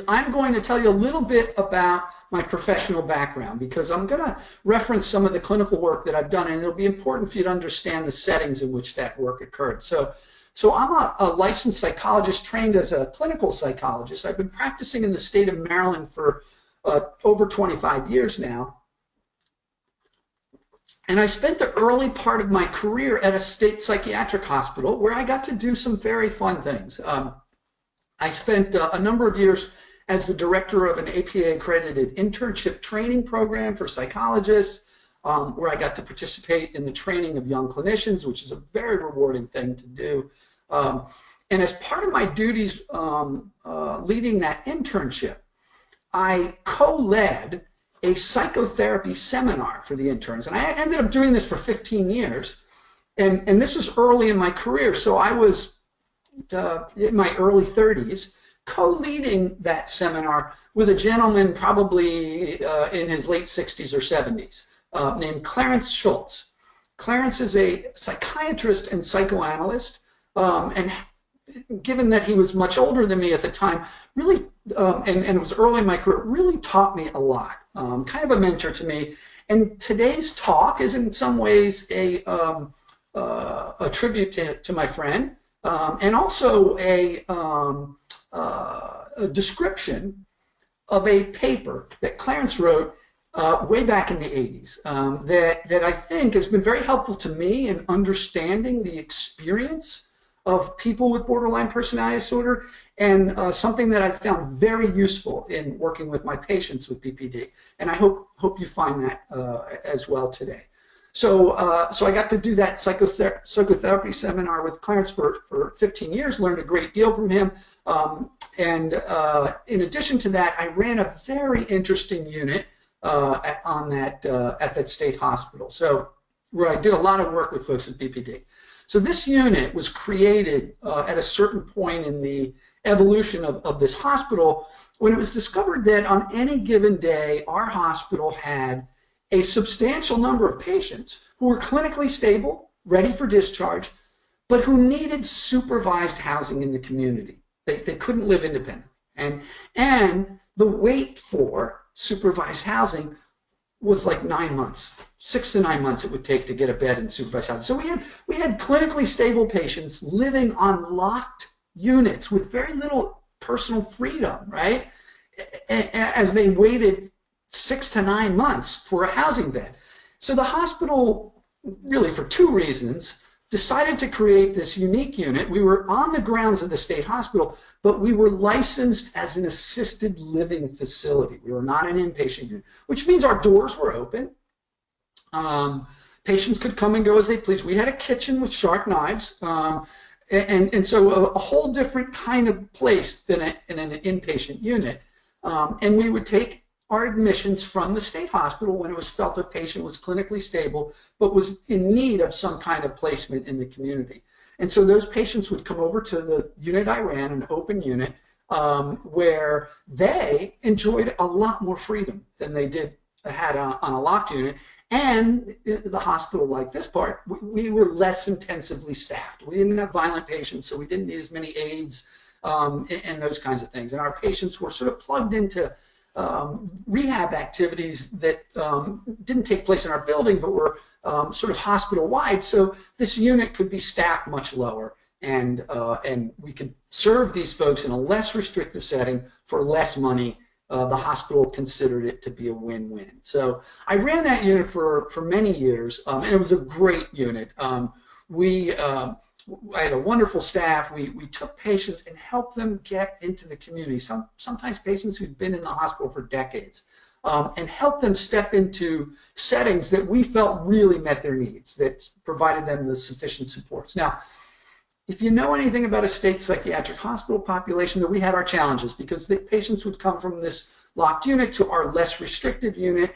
I'm going to tell you a little bit about my professional background because I'm going to reference some of the clinical work that I've done, and it'll be important for you to understand the settings in which that work occurred. So I'm a licensed psychologist trained as a clinical psychologist. I've been practicing in the state of Maryland for over 25 years now. And I spent the early part of my career at a state psychiatric hospital where I got to do some very fun things. I spent a number of years as the director of an APA-accredited internship training program for psychologists, where I got to participate in the training of young clinicians, which is a very rewarding thing to do. And as part of my duties leading that internship, I co-led a psychotherapy seminar for the interns. And I ended up doing this for 15 years. And this was early in my career, so I was in my early 30s, co-leading that seminar with a gentleman probably in his late 60s or 70s named Clarence Schultz. Clarence is a psychiatrist and psychoanalyst, and given that he was much older than me at the time, really, and it was early in my career, really taught me a lot, kind of a mentor to me. And today's talk is in some ways a tribute to my friend, and also a description of a paper that Clarence wrote way back in the 80s that I think has been very helpful to me in understanding the experience of people with borderline personality disorder, and something that I've found very useful in working with my patients with BPD. And I hope you find that as well today. So I got to do that psychotherapy seminar with Clarence for 15 years, learned a great deal from him. And in addition to that, I ran a very interesting unit at that state hospital, so where I did a lot of work with folks with BPD. So this unit was created at a certain point in the evolution of this hospital when it was discovered that on any given day, our hospital had a substantial number of patients who were clinically stable, ready for discharge, but who needed supervised housing in the community. They couldn't live independently. And the wait for supervised housing was like 9 months. 6 to 9 months it would take to get a bed in supervised housing. So we had clinically stable patients living on locked units with very little personal freedom, right? As they waited 6 to 9 months for a housing bed. So the hospital, really for two reasons, decided to create this unique unit. We were on the grounds of the state hospital, but we were licensed as an assisted living facility. We were not an inpatient unit, which means our doors were open. Patients could come and go as they pleased. We had a kitchen with sharp knives, and so a whole different kind of place than in an inpatient unit. And we would take our admissions from the state hospital when it was felt a patient was clinically stable but was in need of some kind of placement in the community. And so those patients would come over to the unit I ran, an open unit, where they enjoyed a lot more freedom than they had on a locked unit. And the hospital, like this part, we were less intensively staffed. We didn't have violent patients, so we didn't need as many aides and those kinds of things. And our patients were sort of plugged into rehab activities that didn't take place in our building but were sort of hospital-wide, so this unit could be staffed much lower, and we could serve these folks in a less restrictive setting for less money. The hospital considered it to be a win-win. So I ran that unit for many years, and it was a great unit. I had a wonderful staff. We took patients and helped them get into the community, sometimes patients who'd been in the hospital for decades, and helped them step into settings that we felt really met their needs, that provided them the sufficient supports. Now, if you know anything about a state psychiatric hospital population, that we had our challenges because the patients would come from this locked unit to our less restrictive unit,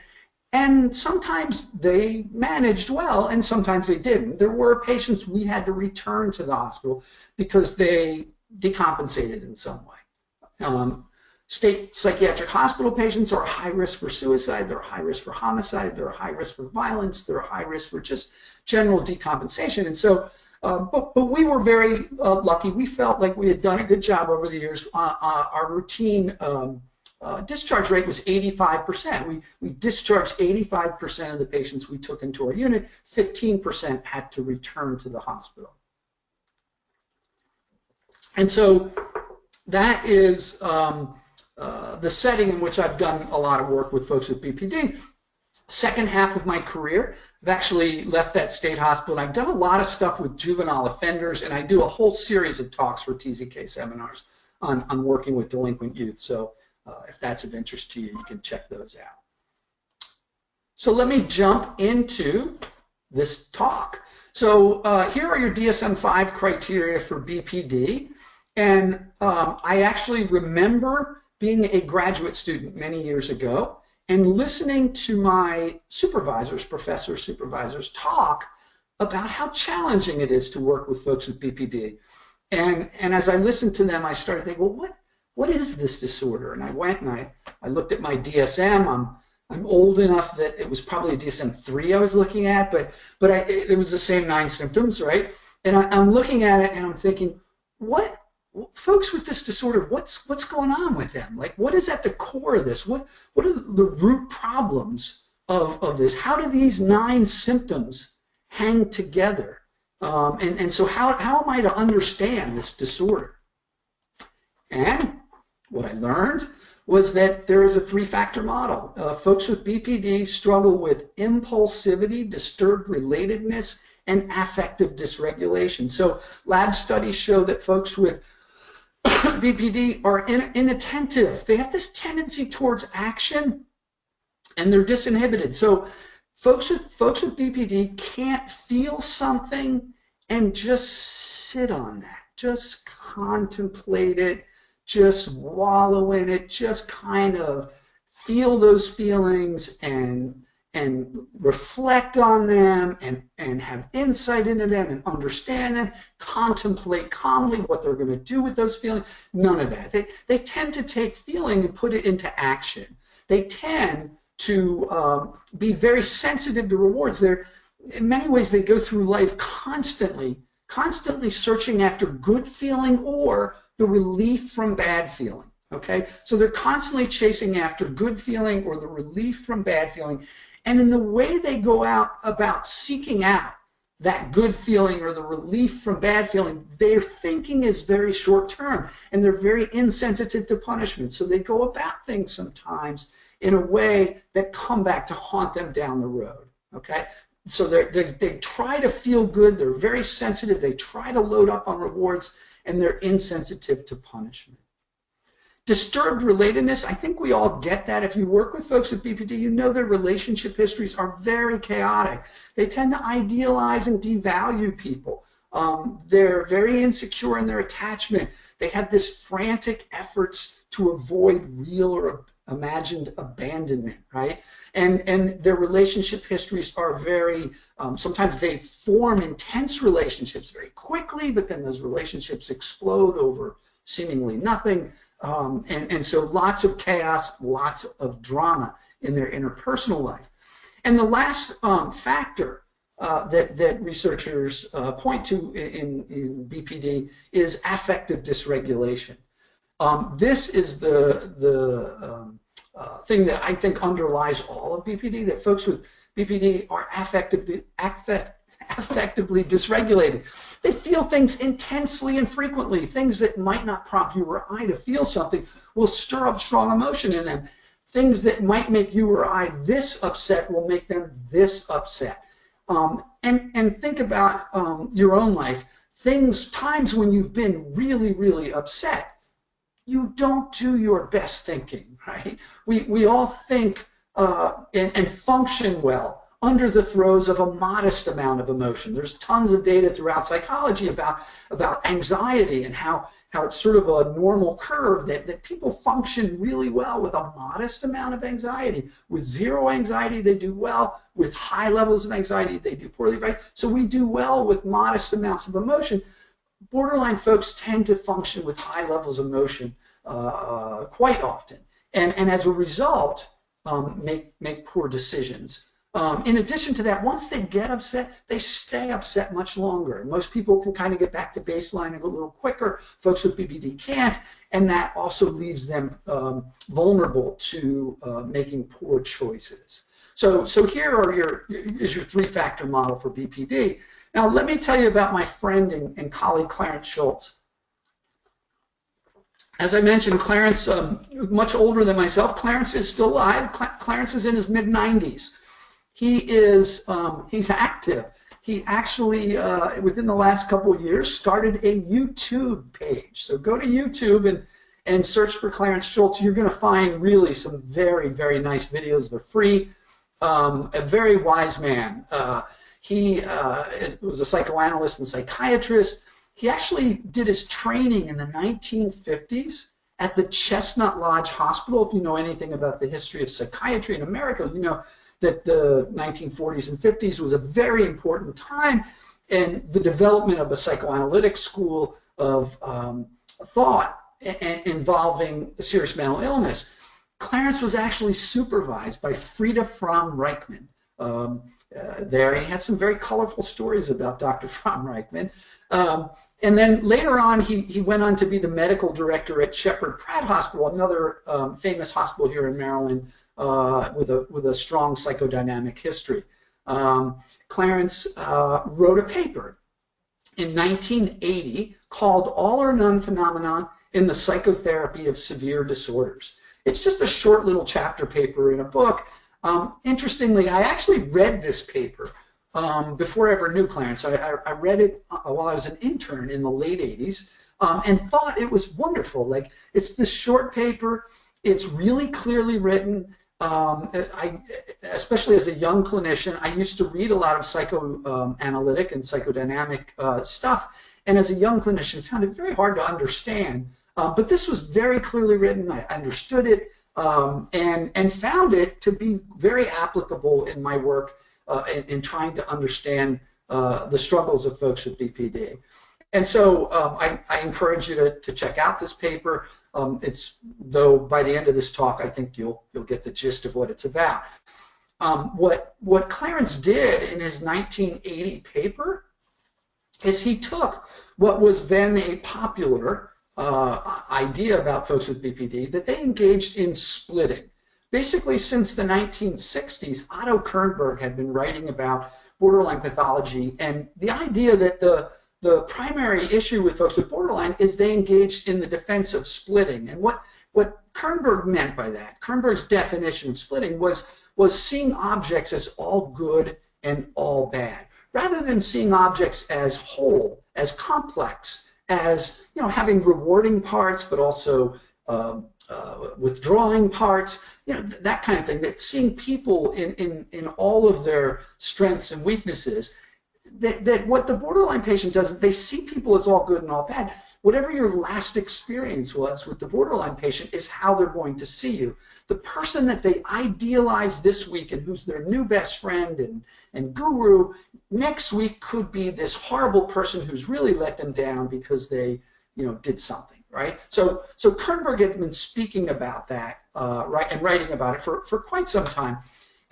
and sometimes they managed well and sometimes they didn't. There were patients we had to return to the hospital because they decompensated in some way. state psychiatric hospital patients are high risk for suicide, they're high risk for homicide, they're high risk for violence, they're high risk for just general decompensation. And so, but we were very lucky. We felt like we had done a good job over the years. Our routine discharge rate was 85%. We discharged 85% of the patients we took into our unit. 15% had to return to the hospital. And so that is the setting in which I've done a lot of work with folks with BPD. Second half of my career, I've actually left that state hospital. And I've done a lot of stuff with juvenile offenders, and I do a whole series of talks for TZK seminars on working with delinquent youth. So if that's of interest to you, you can check those out. So let me jump into this talk. So here are your DSM-5 criteria for BPD. And I actually remember being a graduate student many years ago and listening to my supervisors, professor supervisors, talk about how challenging it is to work with folks with BPD. And as I listened to them, I started thinking, well, what is this disorder? And I went and I looked at my DSM. I'm old enough that it was probably a DSM-3 I was looking at, but it was the same 9 symptoms, right? And I'm looking at it and I'm thinking, folks with this disorder, what's going on with them? Like, what is at the core of this? What are the root problems of this? How do these 9 symptoms hang together? And so how am I to understand this disorder? And what I learned was that there is a 3-factor model. Folks with BPD struggle with impulsivity, disturbed relatedness, and affective dysregulation. So lab studies show that folks with BPD are inattentive. They have this tendency towards action, and they're disinhibited. So folks with BPD can't feel something and just sit on that, just contemplate it, just wallow in it, just kind of feel those feelings and reflect on them and have insight into them and understand them, contemplate calmly what they're going to do with those feelings. None of that. They tend to take feeling and put it into action. They tend to be very sensitive to rewards. In many ways, they go through life constantly searching after good feeling or the relief from bad feeling. Okay? So they're constantly chasing after good feeling or the relief from bad feeling. And in the way they go about seeking out that good feeling or the relief from bad feeling, their thinking is very short term and they're very insensitive to punishment. So they go about things sometimes in a way that come back to haunt them down the road. Okay? So they try to feel good, they're very sensitive, they try to load up on rewards, and they're insensitive to punishment. Disturbed relatedness, I think we all get that. If you work with folks with BPD, you know their relationship histories are very chaotic. They tend to idealize and devalue people. They're very insecure in their attachment. They have this frantic efforts to avoid real or imagined abandonment, right? And their relationship histories are very, sometimes they form intense relationships very quickly, but then those relationships explode over seemingly nothing. And so lots of chaos, lots of drama in their interpersonal life. And the last factor that researchers point to in BPD is affective dysregulation. This is the thing that I think underlies all of BPD, that folks with BPD are affectively dysregulated. They feel things intensely and frequently. Things that might not prompt you or I to feel something will stir up strong emotion in them. Things that might make you or I this upset will make them this upset. And think about your own life. Times when you've been really, really upset, you don't do your best thinking, right? We all think and function well under the throes of a modest amount of emotion. There's tons of data throughout psychology about anxiety and how it's sort of a normal curve that people function really well with a modest amount of anxiety. With zero anxiety, they do well. With high levels of anxiety, they do poorly, right? So we do well with modest amounts of emotion. Borderline folks tend to function with high levels of emotion quite often, and as a result, make poor decisions. In addition to that, once they get upset, they stay upset much longer. Most people can kind of get back to baseline a little quicker. Folks with BPD can't, and that also leaves them vulnerable to making poor choices. So here is your three-factor model for BPD. Now let me tell you about my friend and colleague Clarence Schultz. As I mentioned, Clarence, much older than myself. Clarence is still alive. Clarence is in his mid-90s. He's active. He actually, within the last couple of years, started a YouTube page. So go to YouTube and search for Clarence Schultz. You're going to find really some very, very nice videos. They're free. A very wise man. He was a psychoanalyst and psychiatrist. He actually did his training in the 1950s at the Chestnut Lodge Hospital. If you know anything about the history of psychiatry in America, you know that the 1940s and 50s was a very important time in the development of a psychoanalytic school of thought involving serious mental illness. Clarence was actually supervised by Frieda Fromm-Reichmann. There, he had some very colorful stories about Dr. Fromm-Reichmann. And then later on, he went on to be the medical director at Shepherd Pratt Hospital, another famous hospital here in Maryland with a strong psychodynamic history. Clarence wrote a paper in 1980 called All or None Phenomenon in the Psychotherapy of Severe Disorders. It's just a short little chapter paper in a book. Interestingly, I actually read this paper before I ever knew Clarence. I read it while I was an intern in the late 80s and thought it was wonderful. Like, it's this short paper. It's really clearly written. Especially as a young clinician, I used to read a lot of psychoanalytic and psychodynamic stuff, and as a young clinician, found it very hard to understand. But this was very clearly written. I understood it and found it to be very applicable in my work in trying to understand the struggles of folks with BPD. And so I encourage you to check out this paper. Though by the end of this talk, I think you'll get the gist of what it's about. What Clarence did in his 1980 paper is he took what was then a popular idea about folks with BPD, that they engaged in splitting. Basically, since the 1960s, Otto Kernberg had been writing about borderline pathology, and the idea that the primary issue with folks with borderline is they engaged in the defense of splitting. And what Kernberg meant by that, Kernberg's definition of splitting was seeing objects as all good and all bad, rather than seeing objects as whole, as complex, as, you know, having rewarding parts, but also withdrawing parts, you know, that kind of thing. That seeing people in all of their strengths and weaknesses. That what the borderline patient does is they see people as all good and all bad. Whatever your last experience was with the borderline patient is how they're going to see you. The person that they idealize this week and who's their new best friend and guru, next week could be this horrible person who's really let them down because they, you know, did something, right? So Kernberg had been speaking about that, right, and writing about it for quite some time.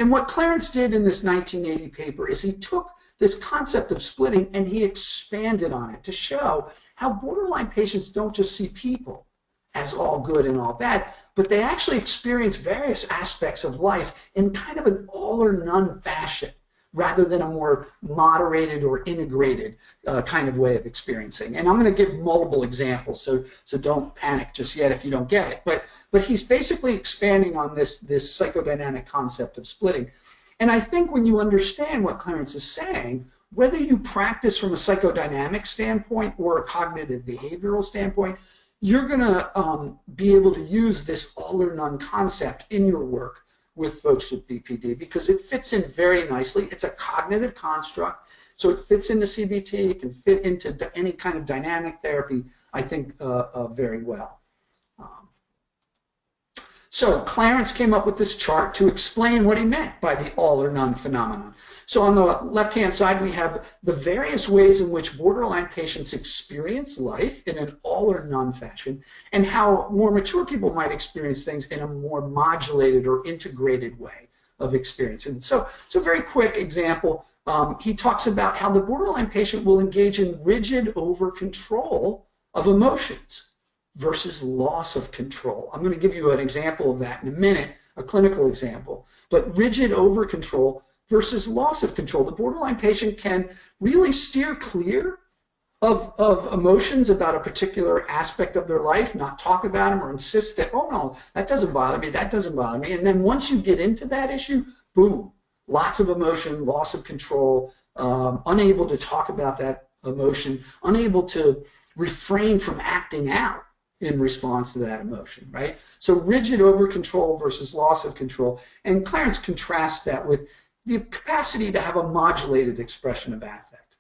And what Clarence did in this 1980 paper is he took this concept of splitting and he expanded on it to show how borderline patients don't just see people as all good and all bad, but they actually experience various aspects of life in kind of an all or none fashion, rather than a more moderated or integrated kind of way of experiencing. And I'm going to give multiple examples, so don't panic just yet if you don't get it. But he's basically expanding on this psychodynamic concept of splitting. And I think when you understand what Clarence is saying, whether you practice from a psychodynamic standpoint or a cognitive behavioral standpoint, you're going to be able to use this all or none concept in your work with folks with BPD, because it fits in very nicely. It's a cognitive construct, so it fits into CBT. It can fit into any kind of dynamic therapy, I think, very well. So Clarence came up with this chart to explain what he meant by the all or none phenomenon. So on the left-hand side, we have the various ways in which borderline patients experience life in an all or none fashion, and how more mature people might experience things in a more modulated or integrated way of experience. And so a very quick example, he talks about how the borderline patient will engage in rigid over-control of emotions versus loss of control. I'm going to give you an example of that in a minute, a clinical example. But rigid over control versus loss of control. The borderline patient can really steer clear of emotions about a particular aspect of their life, not talk about them or insist that, oh no, that doesn't bother me, that doesn't bother me. And then once you get into that issue, boom, lots of emotion, loss of control, unable to talk about that emotion, unable to refrain from acting out in response to that emotion, right? So rigid over control versus loss of control. And Clarence contrasts that with the capacity to have a modulated expression of affect.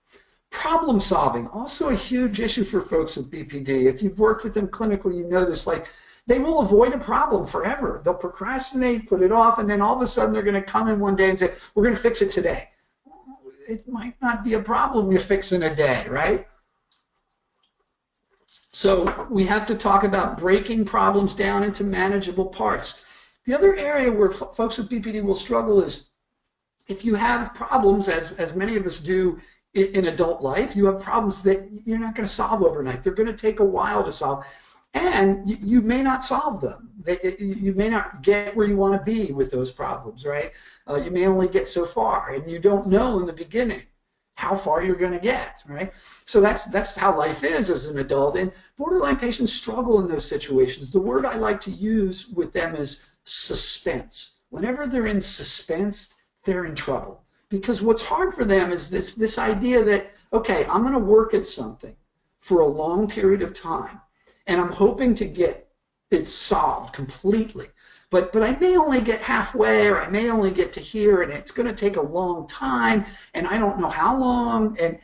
Problem solving, also a huge issue for folks with BPD. If you've worked with them clinically, you know this, like they will avoid a problem forever. They'll procrastinate, put it off, and then all of a sudden they're going to come in one day and say, we're going to fix it today. It might not be a problem you fix in a day, right? So we have to talk about breaking problems down into manageable parts. The other area where folks with BPD will struggle is if you have problems, as many of us do in adult life, you have problems that you're not going to solve overnight. They're going to take a while to solve, and you may not solve them. You may not get where you want to be with those problems, right? You may only get so far, and you don't know in the beginning how far you're going to get, right? So that's how life is as an adult, and borderline patients struggle in those situations. The word I like to use with them is suspense. Whenever they're in suspense, they're in trouble, because what's hard for them is this idea that, okay, I'm going to work at something for a long period of time, and I'm hoping to get it solved completely. But I may only get halfway, or I may only get to here, and it's going to take a long time, and I don't know how long, and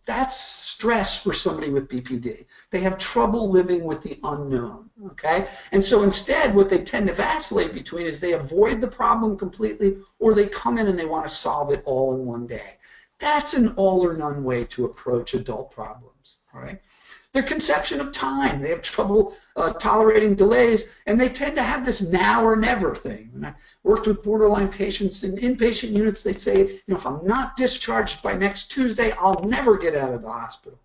that's stress for somebody with BPD. They have trouble living with the unknown, okay? And so instead, what they tend to vacillate between is they avoid the problem completely, or they come in and they want to solve it all in one day. That's an all or none way to approach adult problems, all right? Their conception of time, they have trouble tolerating delays, and they tend to have this now or never thing. When I worked with borderline patients in inpatient units, they'd say, you know, if I'm not discharged by next Tuesday, I'll never get out of the hospital.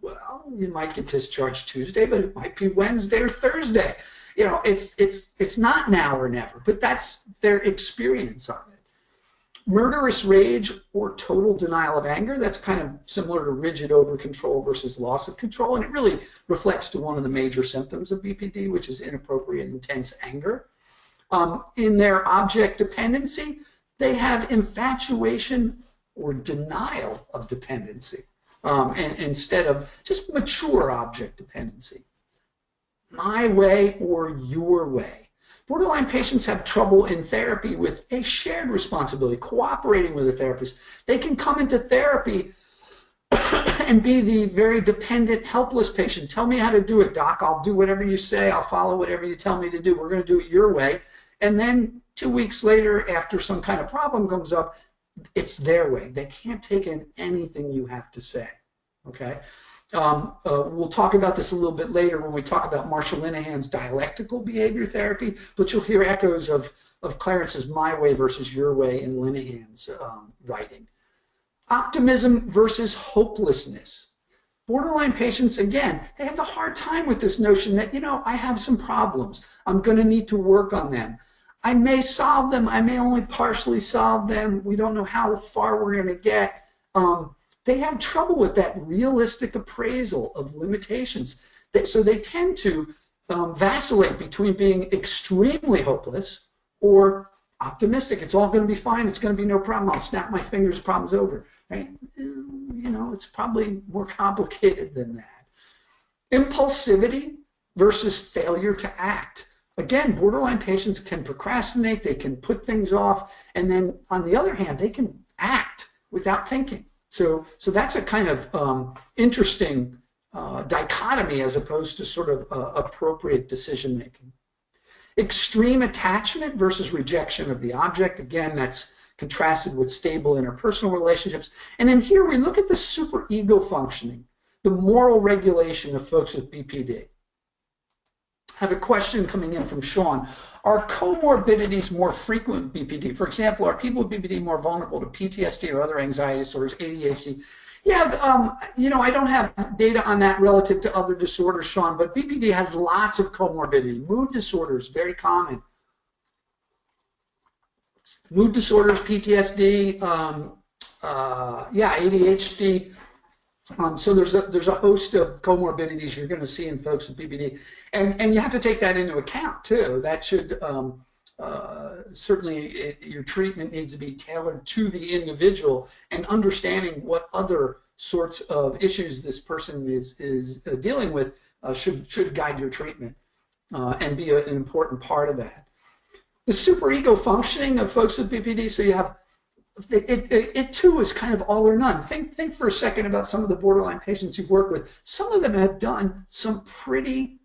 Well, you might get discharged Tuesday, but it might be Wednesday or Thursday. You know, it's not now or never, but that's their experience of it. Murderous rage or total denial of anger, that's kind of similar to rigid over control versus loss of control, and it really reflects to one of the major symptoms of BPD, which is inappropriate intense anger. In their object dependency, they have infatuation or denial of dependency, and instead of just mature object dependency. My way or your way. Borderline patients have trouble in therapy with a shared responsibility, cooperating with a therapist. They can come into therapy and be the very dependent, helpless patient. Tell me how to do it, doc. I'll do whatever you say. I'll follow whatever you tell me to do. We're going to do it your way. And then 2 weeks later, after some kind of problem comes up, it's their way. They can't take in anything you have to say, okay? We'll talk about this a little bit later when we talk about Marshall Linehan's dialectical behavior therapy, but you'll hear echoes of Clarence's my way versus your way in Linehan's writing. Optimism versus hopelessness. Borderline patients, again, they have a hard time with this notion that, you know, I have some problems. I'm going to need to work on them. I may solve them. I may only partially solve them. We don't know how far we're going to get. They have trouble with that realistic appraisal of limitations. So they tend to vacillate between being extremely hopeless or optimistic. It's all going to be fine. It's going to be no problem. I'll snap my fingers, problem's over. Right? You know, it's probably more complicated than that. Impulsivity versus failure to act. Again, borderline patients can procrastinate. They can put things off. And then, on the other hand, they can act without thinking. So that's a kind of interesting dichotomy as opposed to sort of appropriate decision making. Extreme attachment versus rejection of the object. Again, that's contrasted with stable interpersonal relationships. And then here we look at the superego functioning, the moral regulation of folks with BPD. I have a question coming in from Sean. Are comorbidities more frequent with BPD? For example, are people with BPD more vulnerable to PTSD or other anxiety disorders, ADHD? Yeah, you know, I don't have data on that relative to other disorders, Sean, but BPD has lots of comorbidity. Mood disorders, very common. Mood disorders, PTSD, yeah, ADHD. So there's a host of comorbidities you're going to see in folks with BPD, and you have to take that into account too. That should certainly your treatment needs to be tailored to the individual, and understanding what other sorts of issues this person is dealing with should guide your treatment and be an important part of that. The superego functioning of folks with BPD, so you have, it too is kind of all or none. Think for a second about some of the borderline patients you've worked with. Some of them have done some pretty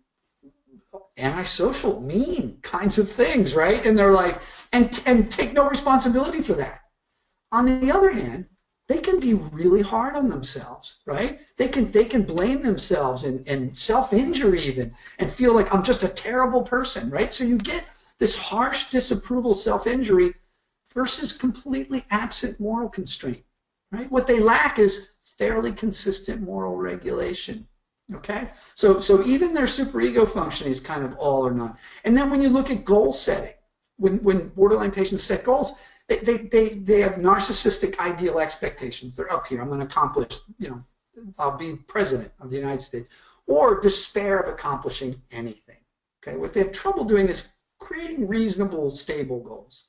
antisocial, mean kinds of things, right, in their life, and take no responsibility for that. On the other hand, they can be really hard on themselves, right? They can blame themselves and self-injure even, and feel like I'm just a terrible person, right? So you get this harsh disapproval, self-injury, versus completely absent moral constraint, right? What they lack is fairly consistent moral regulation, okay? So even their superego functioning is kind of all or none. And then when you look at goal setting, when borderline patients set goals, they have narcissistic ideal expectations. They're up here. I'm going to accomplish, you know, I'll be president of the United States. Or despair of accomplishing anything, okay? What they have trouble doing is creating reasonable, stable goals.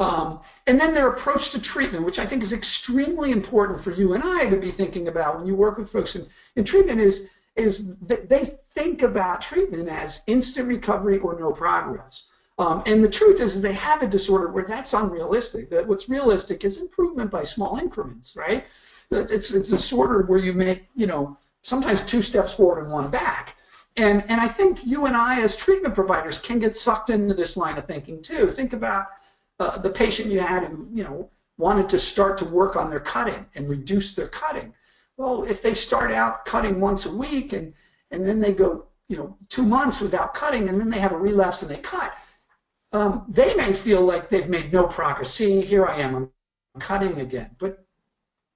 And then their approach to treatment, which I think is extremely important for you and I to be thinking about when you work with folks in treatment, is that they think about treatment as instant recovery or no progress. And the truth is they have a disorder where that's unrealistic. That what's realistic is improvement by small increments, right? It's a disorder where you make, you know, sometimes 2 steps forward and 1 back. And I think you and I as treatment providers can get sucked into this line of thinking too. Think about the patient you had who, you know, wanted to start to work on their cutting and reduce their cutting. Well, if they start out cutting once a week and then they go, you know, 2 months without cutting, and then they have a relapse and they cut, they may feel like they've made no progress. See, here I am, I'm cutting again. But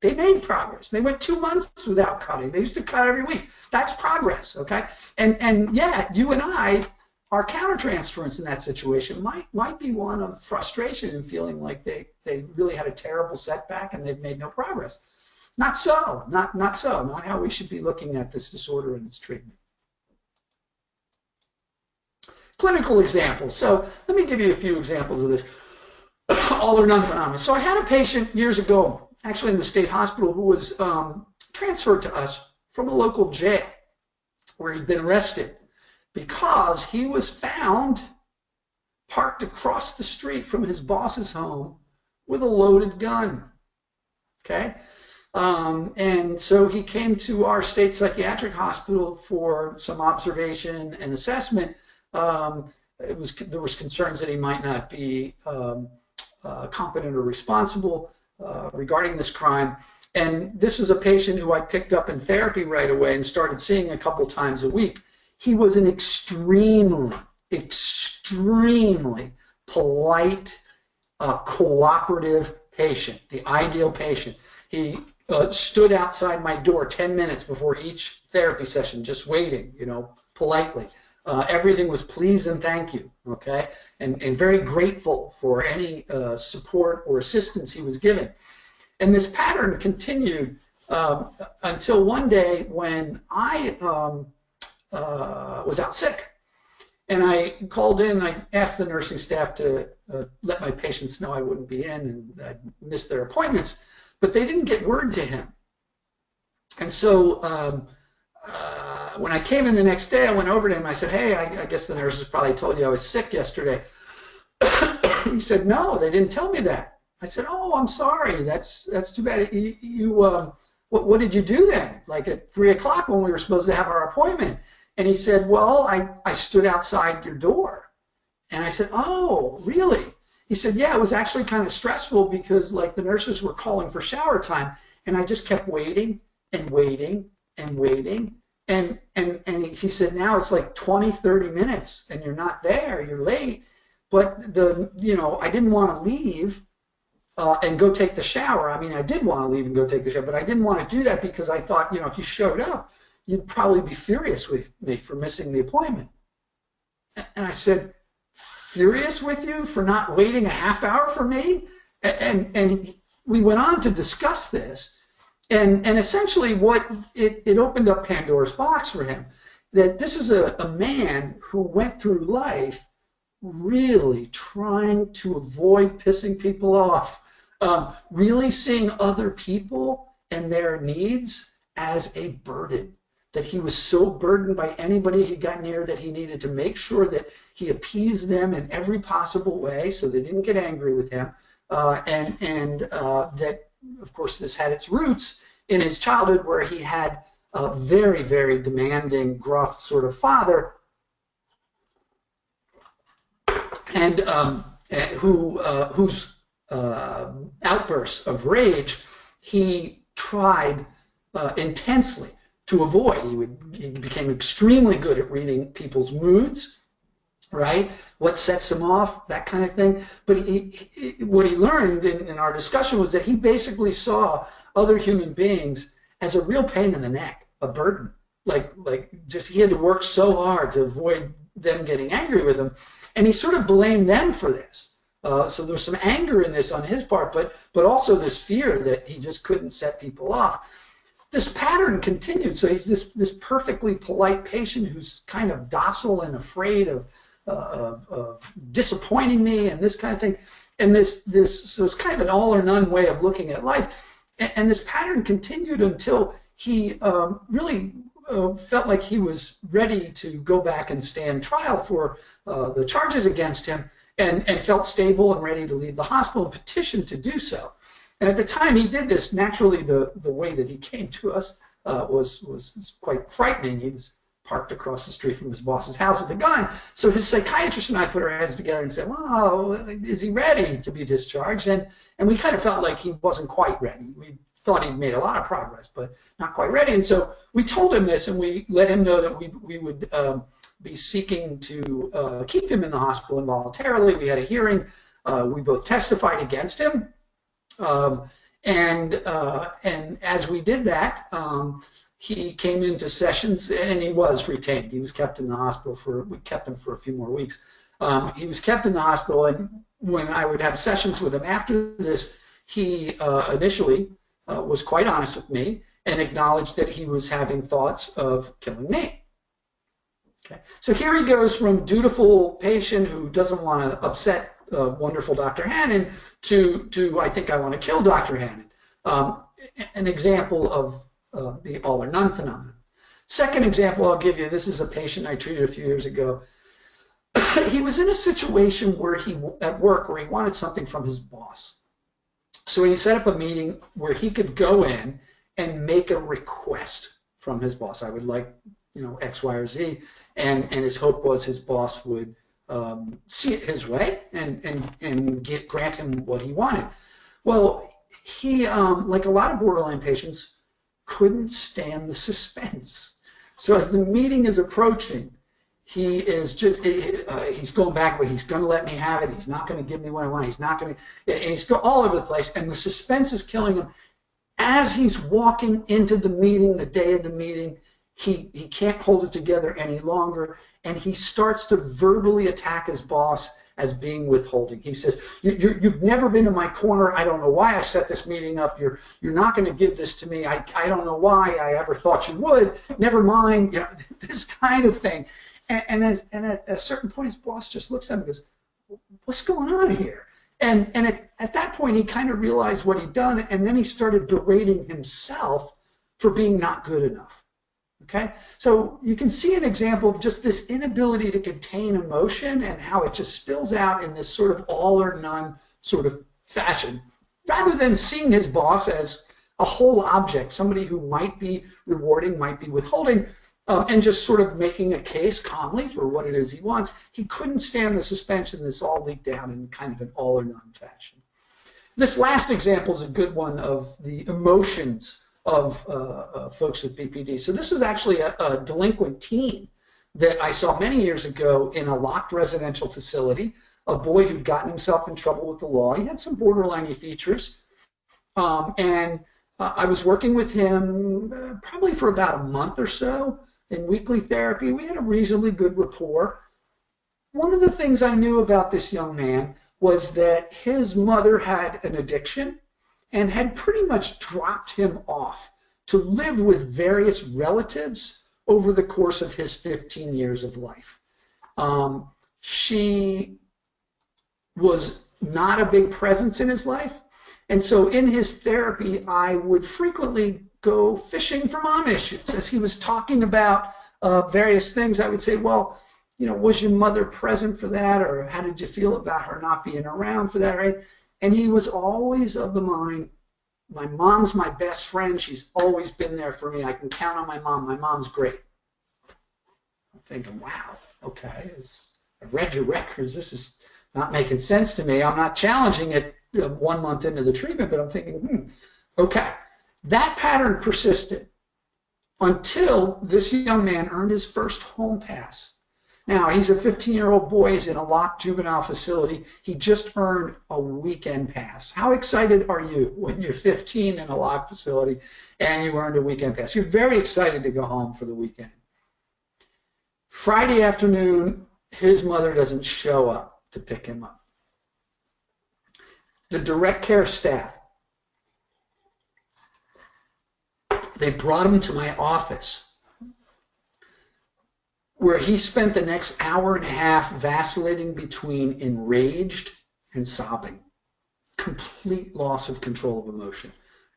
they made progress. They went 2 months without cutting. They used to cut every week. That's progress, okay? And yeah, you and I, our countertransference in that situation might be one of frustration and feeling like they really had a terrible setback and they've made no progress. Not so, not so, not how we should be looking at this disorder and its treatment. Clinical examples. So let me give you a few examples of this all or none phenomenon. So I had a patient years ago, actually in the state hospital, who was transferred to us from a local jail where he'd been arrested because he was found parked across the street from his boss's home with a loaded gun, okay? And so he came to our state psychiatric hospital for some observation and assessment. There was concerns that he might not be competent or responsible regarding this crime. And this was a patient who I picked up in therapy right away and started seeing a couple times a week. He was an extremely, extremely polite, cooperative patient, the ideal patient. He stood outside my door 10 minutes before each therapy session, just waiting, you know, politely. Everything was please and thank you, okay? And very grateful for any support or assistance he was given. And this pattern continued until one day when I was out sick. And I called in, I asked the nursing staff to let my patients know I wouldn't be in and I'd missed their appointments, but they didn't get word to him. And so when I came in the next day, I went over to him, I said, hey, I guess the nurses probably told you I was sick yesterday. He said, no, they didn't tell me that. I said, oh, I'm sorry, that's too bad. What did you do then? Like at 3 o'clock when we were supposed to have our appointment? And he said, well, I stood outside your door And I said, oh, really? He said, yeah, it was actually kind of stressful because like the nurses were calling for shower time, and I just kept waiting and waiting and waiting. And he said, now it's like 20, 30 minutes and you're not there, you're late. But I didn't want to leave and go take the shower. I mean, I did want to leave and go take the shower, but I didn't want to do that because I thought, if you showed up, you'd probably be furious with me for missing the appointment. And I said, furious with you for not waiting a half hour for me? And we went on to discuss this. And essentially what it opened up Pandora's box for him, that this is a man who went through life really trying to avoid pissing people off, really seeing other people and their needs as a burden, that he was so burdened by anybody he got near that he needed to make sure that he appeased them in every possible way so they didn't get angry with him, and that, of course, this had its roots in his childhood where he had a very, very demanding, gruff sort of father, and whose outbursts of rage he tried intensely to avoid. He became extremely good at reading people's moods, right? What sets him off, that kind of thing. But what he learned in our discussion was that he basically saw other human beings as a real pain in the neck, a burden. Like just he had to work so hard to avoid them getting angry with him, and he sort of blamed them for this. So there's some anger in this on his part, but also this fear that he just couldn't set people off. This pattern continued. So he's this perfectly polite patient who's kind of docile and afraid of disappointing me and this kind of thing. And so it's kind of an all or none way of looking at life. And this pattern continued until he really felt like he was ready to go back and stand trial for the charges against him, and felt stable and ready to leave the hospital and petitioned to do so. And at the time he did this, naturally the way that he came to us was quite frightening. He was parked across the street from his boss's house with a gun. So his psychiatrist and I put our heads together and said, well, is he ready to be discharged? And we kind of felt like he wasn't quite ready. We thought he'd made a lot of progress, but not quite ready. And so we told him this, and we let him know that we would be seeking to keep him in the hospital involuntarily. We had a hearing. We both testified against him. And as we did that, he came into sessions, and he was retained. He was kept in the hospital we kept him for a few more weeks. He was kept in the hospital, and when I would have sessions with him after this, he initially was quite honest with me and acknowledged that he was having thoughts of killing me. Okay. So here he goes from dutiful patient who doesn't want to upset wonderful Dr. Hannon to I think I want to kill Dr. Hannon. An example of the all or none phenomenon. Second example I'll give you, this is a patient I treated a few years ago. He was in a situation where at work where he wanted something from his boss. So he set up a meeting where he could go in and make a request from his boss. I would like, X, Y, or Z, and his hope was his boss would see it his way and grant him what he wanted. Well, he, like a lot of borderline patients, couldn't stand the suspense. So as the meeting is approaching, he is just, he's going back, but he's going to let me have it. He's not going to give me what I want. He's not going to, and he's all over the place, and the suspense is killing him. As he's walking into the meeting, the day of the meeting, he can't hold it together any longer, and he starts to verbally attack his boss as being withholding. He says, you've never been in my corner. I don't know why I set this meeting up. You're not going to give this to me. I don't know why I ever thought you would. Never mind. This kind of thing. And at a certain point, his boss just looks at him and goes, what's going on here? And at that point, he kind of realized what he'd done, and then he started berating himself for being not good enough. Okay, so you can see an example of just this inability to contain emotion and how it just spills out in this sort of all or none sort of fashion, rather than seeing his boss as a whole object, somebody who might be rewarding, might be withholding. and just sort of making a case calmly for what it is he wants. He couldn't stand the suspension. This all leaked out in kind of an all or none fashion. This last example is a good one of the emotions of folks with BPD. So this was actually a delinquent teen that I saw many years ago in a locked residential facility, a boy who'd gotten himself in trouble with the law. He had some borderline features, and I was working with him probably for about a month or so in weekly therapy. We had a reasonably good rapport. One of the things I knew about this young man was that his mother had an addiction and had pretty much dropped him off to live with various relatives over the course of his 15 years of life. She was not a big presence in his life, and so in his therapy, I would frequently go fishing for mom issues. As he was talking about various things, I would say, well, you know, was your mother present for that, or how did you feel about her not being around for that, right? And he was always of the mind, my mom's my best friend. She's always been there for me. I can count on my mom. My mom's great. I'm thinking, wow, okay, I've read your records. This is not making sense to me. I'm not challenging it 1 month into the treatment, but I'm thinking, okay. That pattern persisted until this young man earned his first home pass. Now, he's a 15-year-old boy. He's in a locked juvenile facility. He just earned a weekend pass. How excited are you when you're 15 in a locked facility and you earned a weekend pass? You're very excited to go home for the weekend. Friday afternoon, his mother doesn't show up to pick him up. The direct care staff, they brought him to my office, where he spent the next hour and a half vacillating between enraged and sobbing. Complete loss of control of emotion.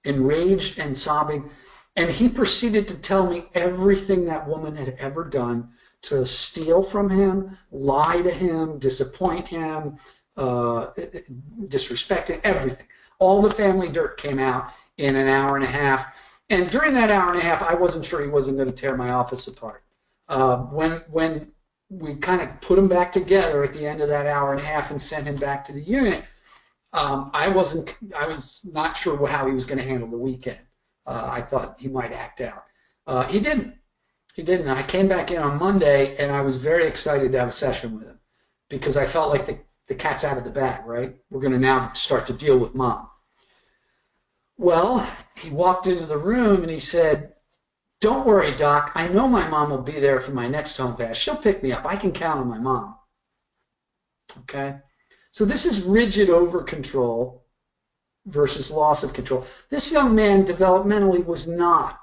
Enraged and sobbing. And he proceeded to tell me everything that woman had ever done to steal from him, lie to him, disappoint him, disrespect him, everything. All the family dirt came out in an hour and a half. And during that hour and a half, I wasn't sure he wasn't going to tear my office apart. When we kind of put him back together at the end of that hour and a half and sent him back to the unit, I was not sure how he was going to handle the weekend. I thought he might act out. He didn't. He didn't. I came back in on Monday, and I was very excited to have a session with him because I felt like the cat's out of the bag, right? We're going to now start to deal with mom. Well, he walked into the room and he said, "Don't worry, Doc. I know my mom will be there for my next home pass. She'll pick me up. I can count on my mom." Okay? So this is rigid over control versus loss of control. This young man developmentally was not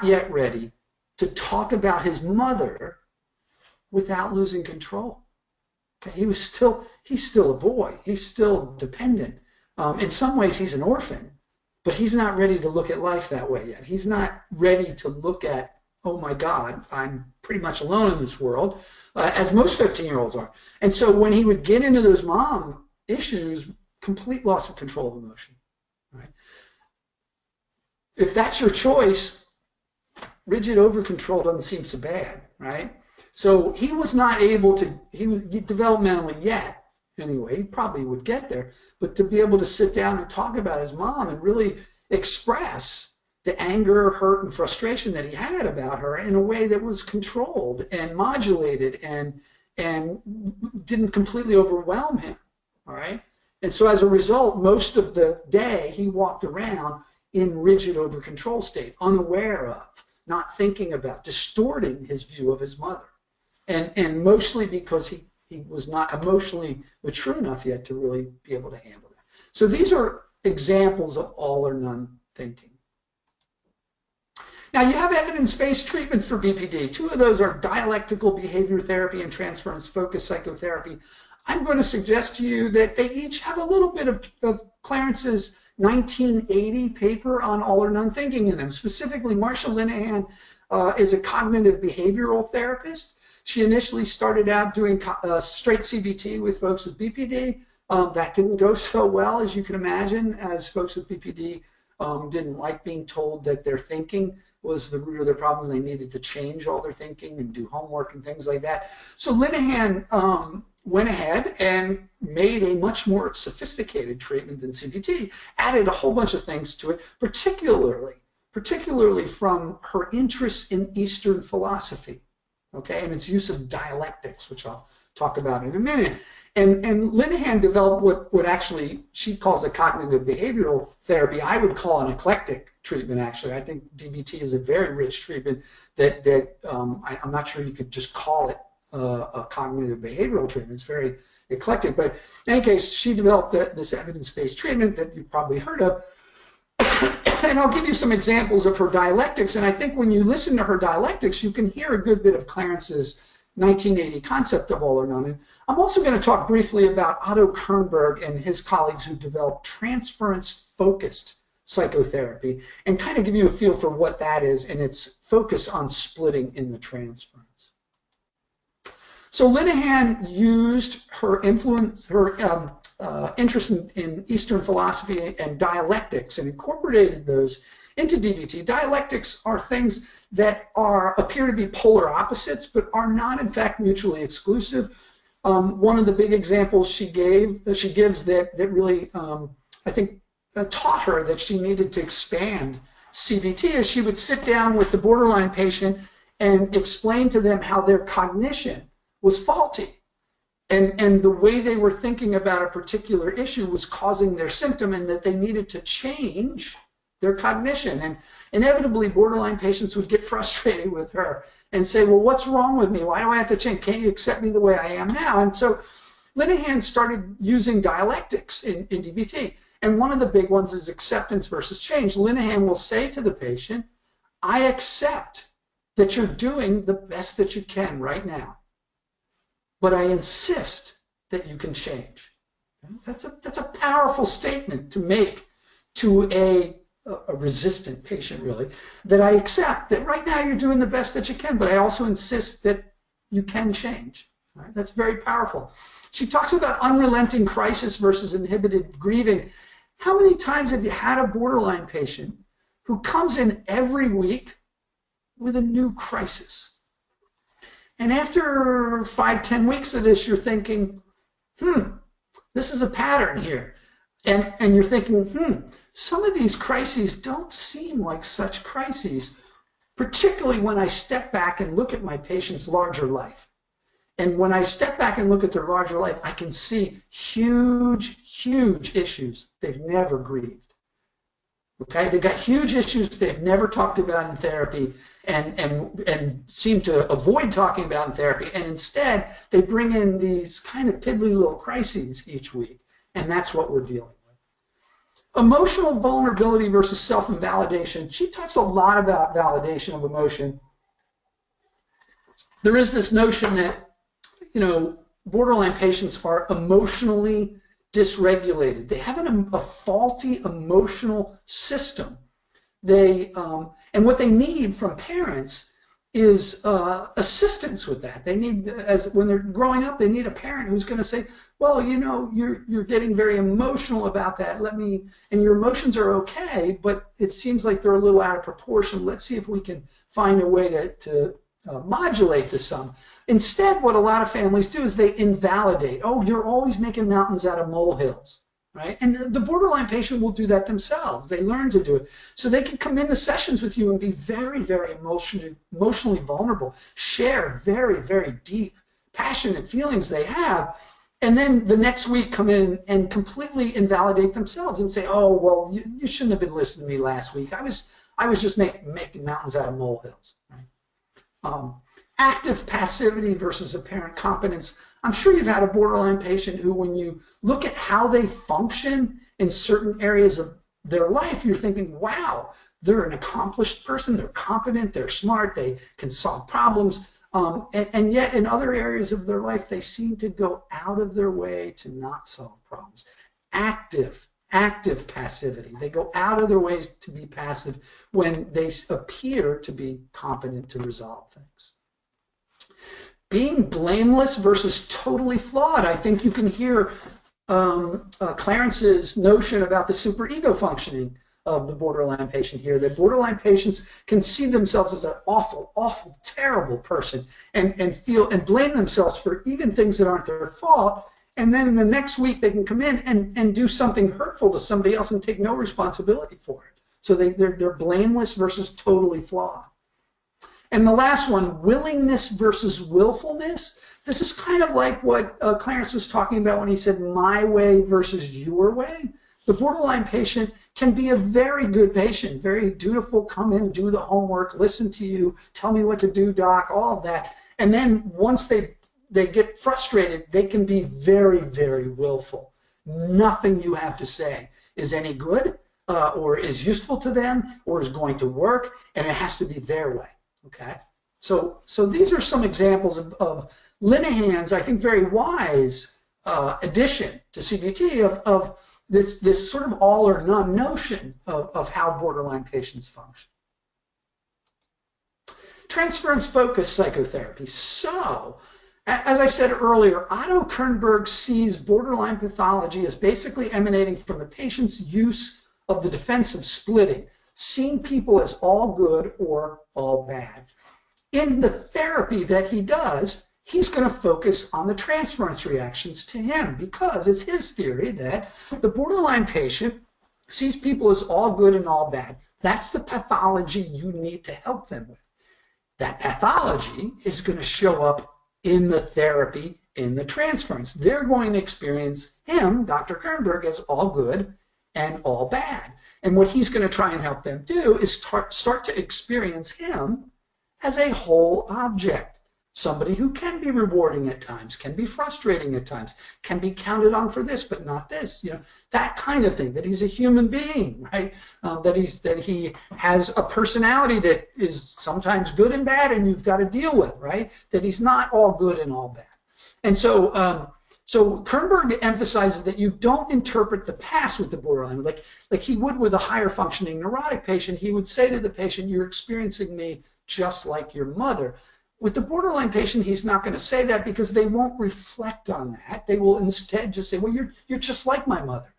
yet ready to talk about his mother without losing control. Okay? He's still a boy. He's still dependent. In some ways, he's an orphan. But he's not ready to look at life that way yet. He's not ready to look at, oh my God, I'm pretty much alone in this world, as most 15-year-olds are. And so when he would get into those mom issues, complete loss of control of emotion. Right? If that's your choice, rigid over control doesn't seem so bad, right? So he was not able to, he was developmentally yet, anyway, he probably would get there, but to be able to sit down and talk about his mom and really express the anger, hurt, and frustration that he had about her in a way that was controlled and modulated and didn't completely overwhelm him, all right? And so as a result, most of the day he walked around in rigid over control state, unaware of, not thinking about, distorting his view of his mother. And mostly because he was not emotionally mature enough yet to really be able to handle that. So these are examples of all or none thinking. Now you have evidence-based treatments for BPD. Two of those are dialectical behavior therapy and transference-focused psychotherapy. I'm going to suggest to you that they each have a little bit of Clarence's 1980 paper on all or none thinking in them. Specifically, Marsha Linehan is a cognitive behavioral therapist. She initially started out doing straight CBT with folks with BPD. That didn't go so well, as you can imagine, as folks with BPD didn't like being told that their thinking was the root of their problems. They needed to change all their thinking and do homework and things like that. So Linehan went ahead and made a much more sophisticated treatment than CBT, added a whole bunch of things to it, particularly from her interest in Eastern philosophy, okay, and its use of dialectics, which I'll talk about in a minute. And Linehan developed what actually she calls a cognitive behavioral therapy. I would call an eclectic treatment, actually. I think DBT is a very rich treatment that I'm not sure you could just call it a cognitive behavioral treatment. It's very eclectic. But in any case, she developed this evidence-based treatment that you've probably heard of. And I'll give you some examples of her dialectics. And I think when you listen to her dialectics, you can hear a good bit of Clarence's 1980 concept of Allornone. And I'm also going to talk briefly about Otto Kernberg and his colleagues who developed transference-focused psychotherapy and kind of give you a feel for what that is and its focus on splitting in the transference. So Linehan used her influence, her interest in Eastern philosophy and dialectics and incorporated those into DBT. Dialectics are things that appear to be polar opposites, but are not in fact mutually exclusive. One of the big examples she gives that really I think taught her that she needed to expand CBT is she would sit down with the borderline patient and explain to them how their cognition was faulty. And the way they were thinking about a particular issue was causing their symptom, and that they needed to change their cognition. And inevitably, borderline patients would get frustrated with her and say, well, what's wrong with me? Why do I have to change? Can't you accept me the way I am now? And so Linehan started using dialectics in DBT. And one of the big ones is acceptance versus change. Linehan will say to the patient, I accept that you're doing the best that you can right now, but I insist that you can change. That's a powerful statement to make to a resistant patient, really, that I accept that right now you're doing the best that you can, but I also insist that you can change. Right? That's very powerful. She talks about unrelenting crisis versus inhibited grieving. How many times have you had a borderline patient who comes in every week with a new crisis? And after 5-10 weeks of this, you're thinking, this is a pattern here. And you're thinking, some of these crises don't seem like such crises, particularly when I step back and look at my patient's larger life. And when I step back and look at their larger life, I can see huge, huge issues they've never grieved. Okay, they've got huge issues they've never talked about in therapy and seem to avoid talking about in therapy. And instead, they bring in these kind of piddly little crises each week. And that's what we're dealing with. Emotional vulnerability versus self-invalidation. She talks a lot about validation of emotion. There is this notion that, borderline patients are emotionally dysregulated. They have a faulty emotional system. And what they need from parents is assistance with that. They need, when they're growing up, they need a parent who's going to say, well, you're getting very emotional about that. And your emotions are okay, but it seems like they're a little out of proportion. Let's see if we can find a way to modulate the sum. Instead, what a lot of families do is they invalidate. Oh, you're always making mountains out of molehills, right? And the borderline patient will do that themselves. They learn to do it. So they can come into sessions with you and be very, very emotionally vulnerable, share very, very deep, passionate feelings they have, and then the next week come in and completely invalidate themselves and say, oh, well, you shouldn't have been listening to me last week. I was just making mountains out of molehills, right? Active passivity versus apparent competence. I'm sure you've had a borderline patient who, when you look at how they function in certain areas of their life, you're thinking, wow, they're an accomplished person, they're competent, they're smart, they can solve problems, and yet in other areas of their life, they seem to go out of their way to not solve problems. Active passivity. They go out of their ways to be passive when they appear to be competent to resolve things. Being blameless versus totally flawed. I think you can hear Clarence's notion about the superego functioning of the borderline patient here, that borderline patients can see themselves as an awful, awful, terrible person and feel and blame themselves for even things that aren't their fault. And then the next week they can come in and do something hurtful to somebody else and take no responsibility for it. So they're blameless versus totally flawed. And the last one, willingness versus willfulness. This is kind of like what Clarence was talking about when he said my way versus your way. The borderline patient can be a very good patient, very dutiful, come in, do the homework, listen to you, tell me what to do, doc, all of that. And then once they get frustrated, they can be very, very willful. Nothing you have to say is any good or is useful to them or is going to work, and it has to be their way. Okay? So these are some examples of Linehan's, I think, very wise addition to CBT of this sort of all or none notion of how borderline patients function. Transference-focused psychotherapy. So, as I said earlier, Otto Kernberg sees borderline pathology as basically emanating from the patient's use of the defensive splitting, seeing people as all good or all bad. In the therapy that he does, he's going to focus on the transference reactions to him because it's his theory that the borderline patient sees people as all good and all bad. That's the pathology you need to help them with. That pathology is going to show up in the therapy, in the transference. They're going to experience him, Dr. Kernberg, as all good and all bad. And what he's going to try and help them do is start to experience him as a whole object. Somebody who can be rewarding at times, can be frustrating at times, can be counted on for this but not this, you know, that kind of thing, that he's a human being, right? That he has a personality that is sometimes good and bad and you've got to deal with, right? That he's not all good and all bad. And so so Kernberg emphasizes that you don't interpret the past with the borderline, like he would with a higher functioning neurotic patient. He would say to the patient, you're experiencing me just like your mother. With the borderline patient, he's not going to say that because they won't reflect on that. They will instead just say, well, you're just like my mother.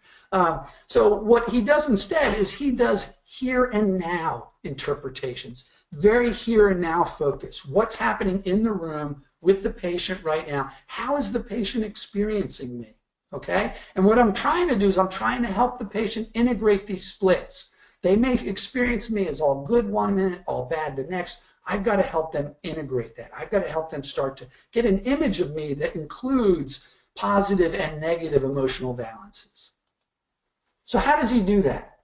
So what he does instead is he does here and now interpretations, very here and now focus. What's happening in the room with the patient right now? How is the patient experiencing me? Okay? And what I'm trying to do is I'm trying to help the patient integrate these splits. They may experience me as all good one minute, all bad the next. I've got to help them integrate that. I've got to help them start to get an image of me that includes positive and negative emotional balances. So how does he do that?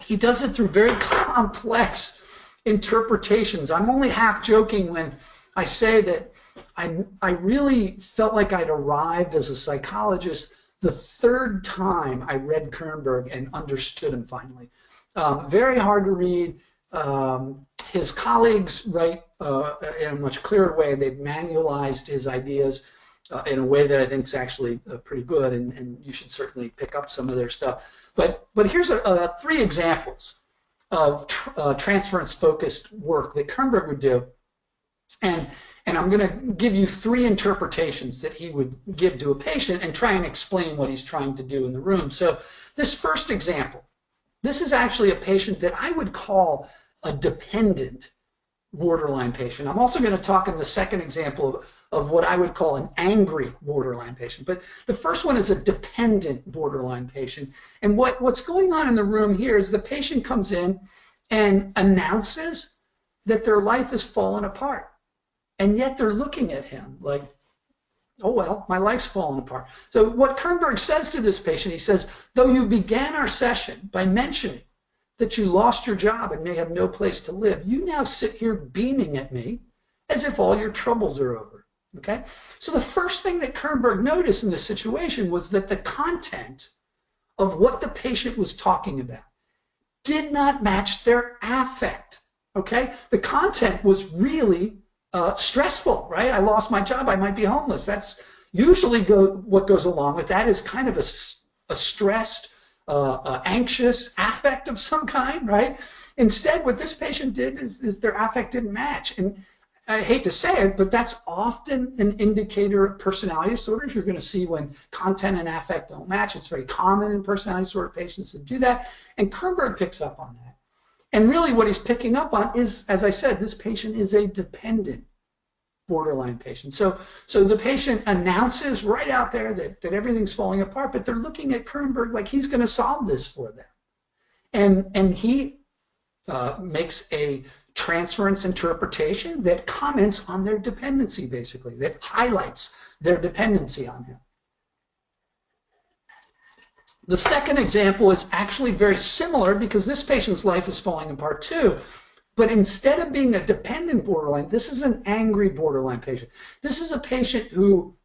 He does it through very complex interpretations. I'm only half joking when I say that I really felt like I'd arrived as a psychologist the third time I read Kernberg and understood him finally. Very hard to read. His colleagues write in a much clearer way. They've manualized his ideas in a way that I think is actually pretty good, and you should certainly pick up some of their stuff. But here's three examples of transference-focused work that Kernberg would do, and I'm going to give you three interpretations that he would give to a patient and try and explain what he's trying to do in the room. So this first example, this is actually a patient that I would call a dependent borderline patient. I'm also going to talk in the second example of what I would call an angry borderline patient. But the first one is a dependent borderline patient. And what's going on in the room here is the patient comes in and announces that their life has fallen apart. And yet they're looking at him like, oh, well, my life's fallen apart. So what Kernberg says to this patient, he says, though you began our session by mentioning that you lost your job and may have no place to live, you now sit here beaming at me as if all your troubles are over. Okay? So the first thing that Kernberg noticed in this situation was that the content of what the patient was talking about did not match their affect. Okay? The content was really stressful, right? I lost my job, I might be homeless. That's usually what goes along with that is kind of a stressed, anxious affect of some kind, right? Instead, what this patient did is their affect didn't match. And I hate to say it, but that's often an indicator of personality disorders. You're going to see when content and affect don't match. It's very common in personality disorder patients to do that. And Kernberg picks up on that. And really what he's picking up on is, as I said, this patient is a dependent borderline patient. So the patient announces right out there that everything's falling apart, but they're looking at Kernberg like he's going to solve this for them. And he makes a transference interpretation that comments on their dependency, basically, that highlights their dependency on him. The second example is actually very similar because this patient's life is falling apart too. But instead of being a dependent borderline, this is an angry borderline patient. This is a patient who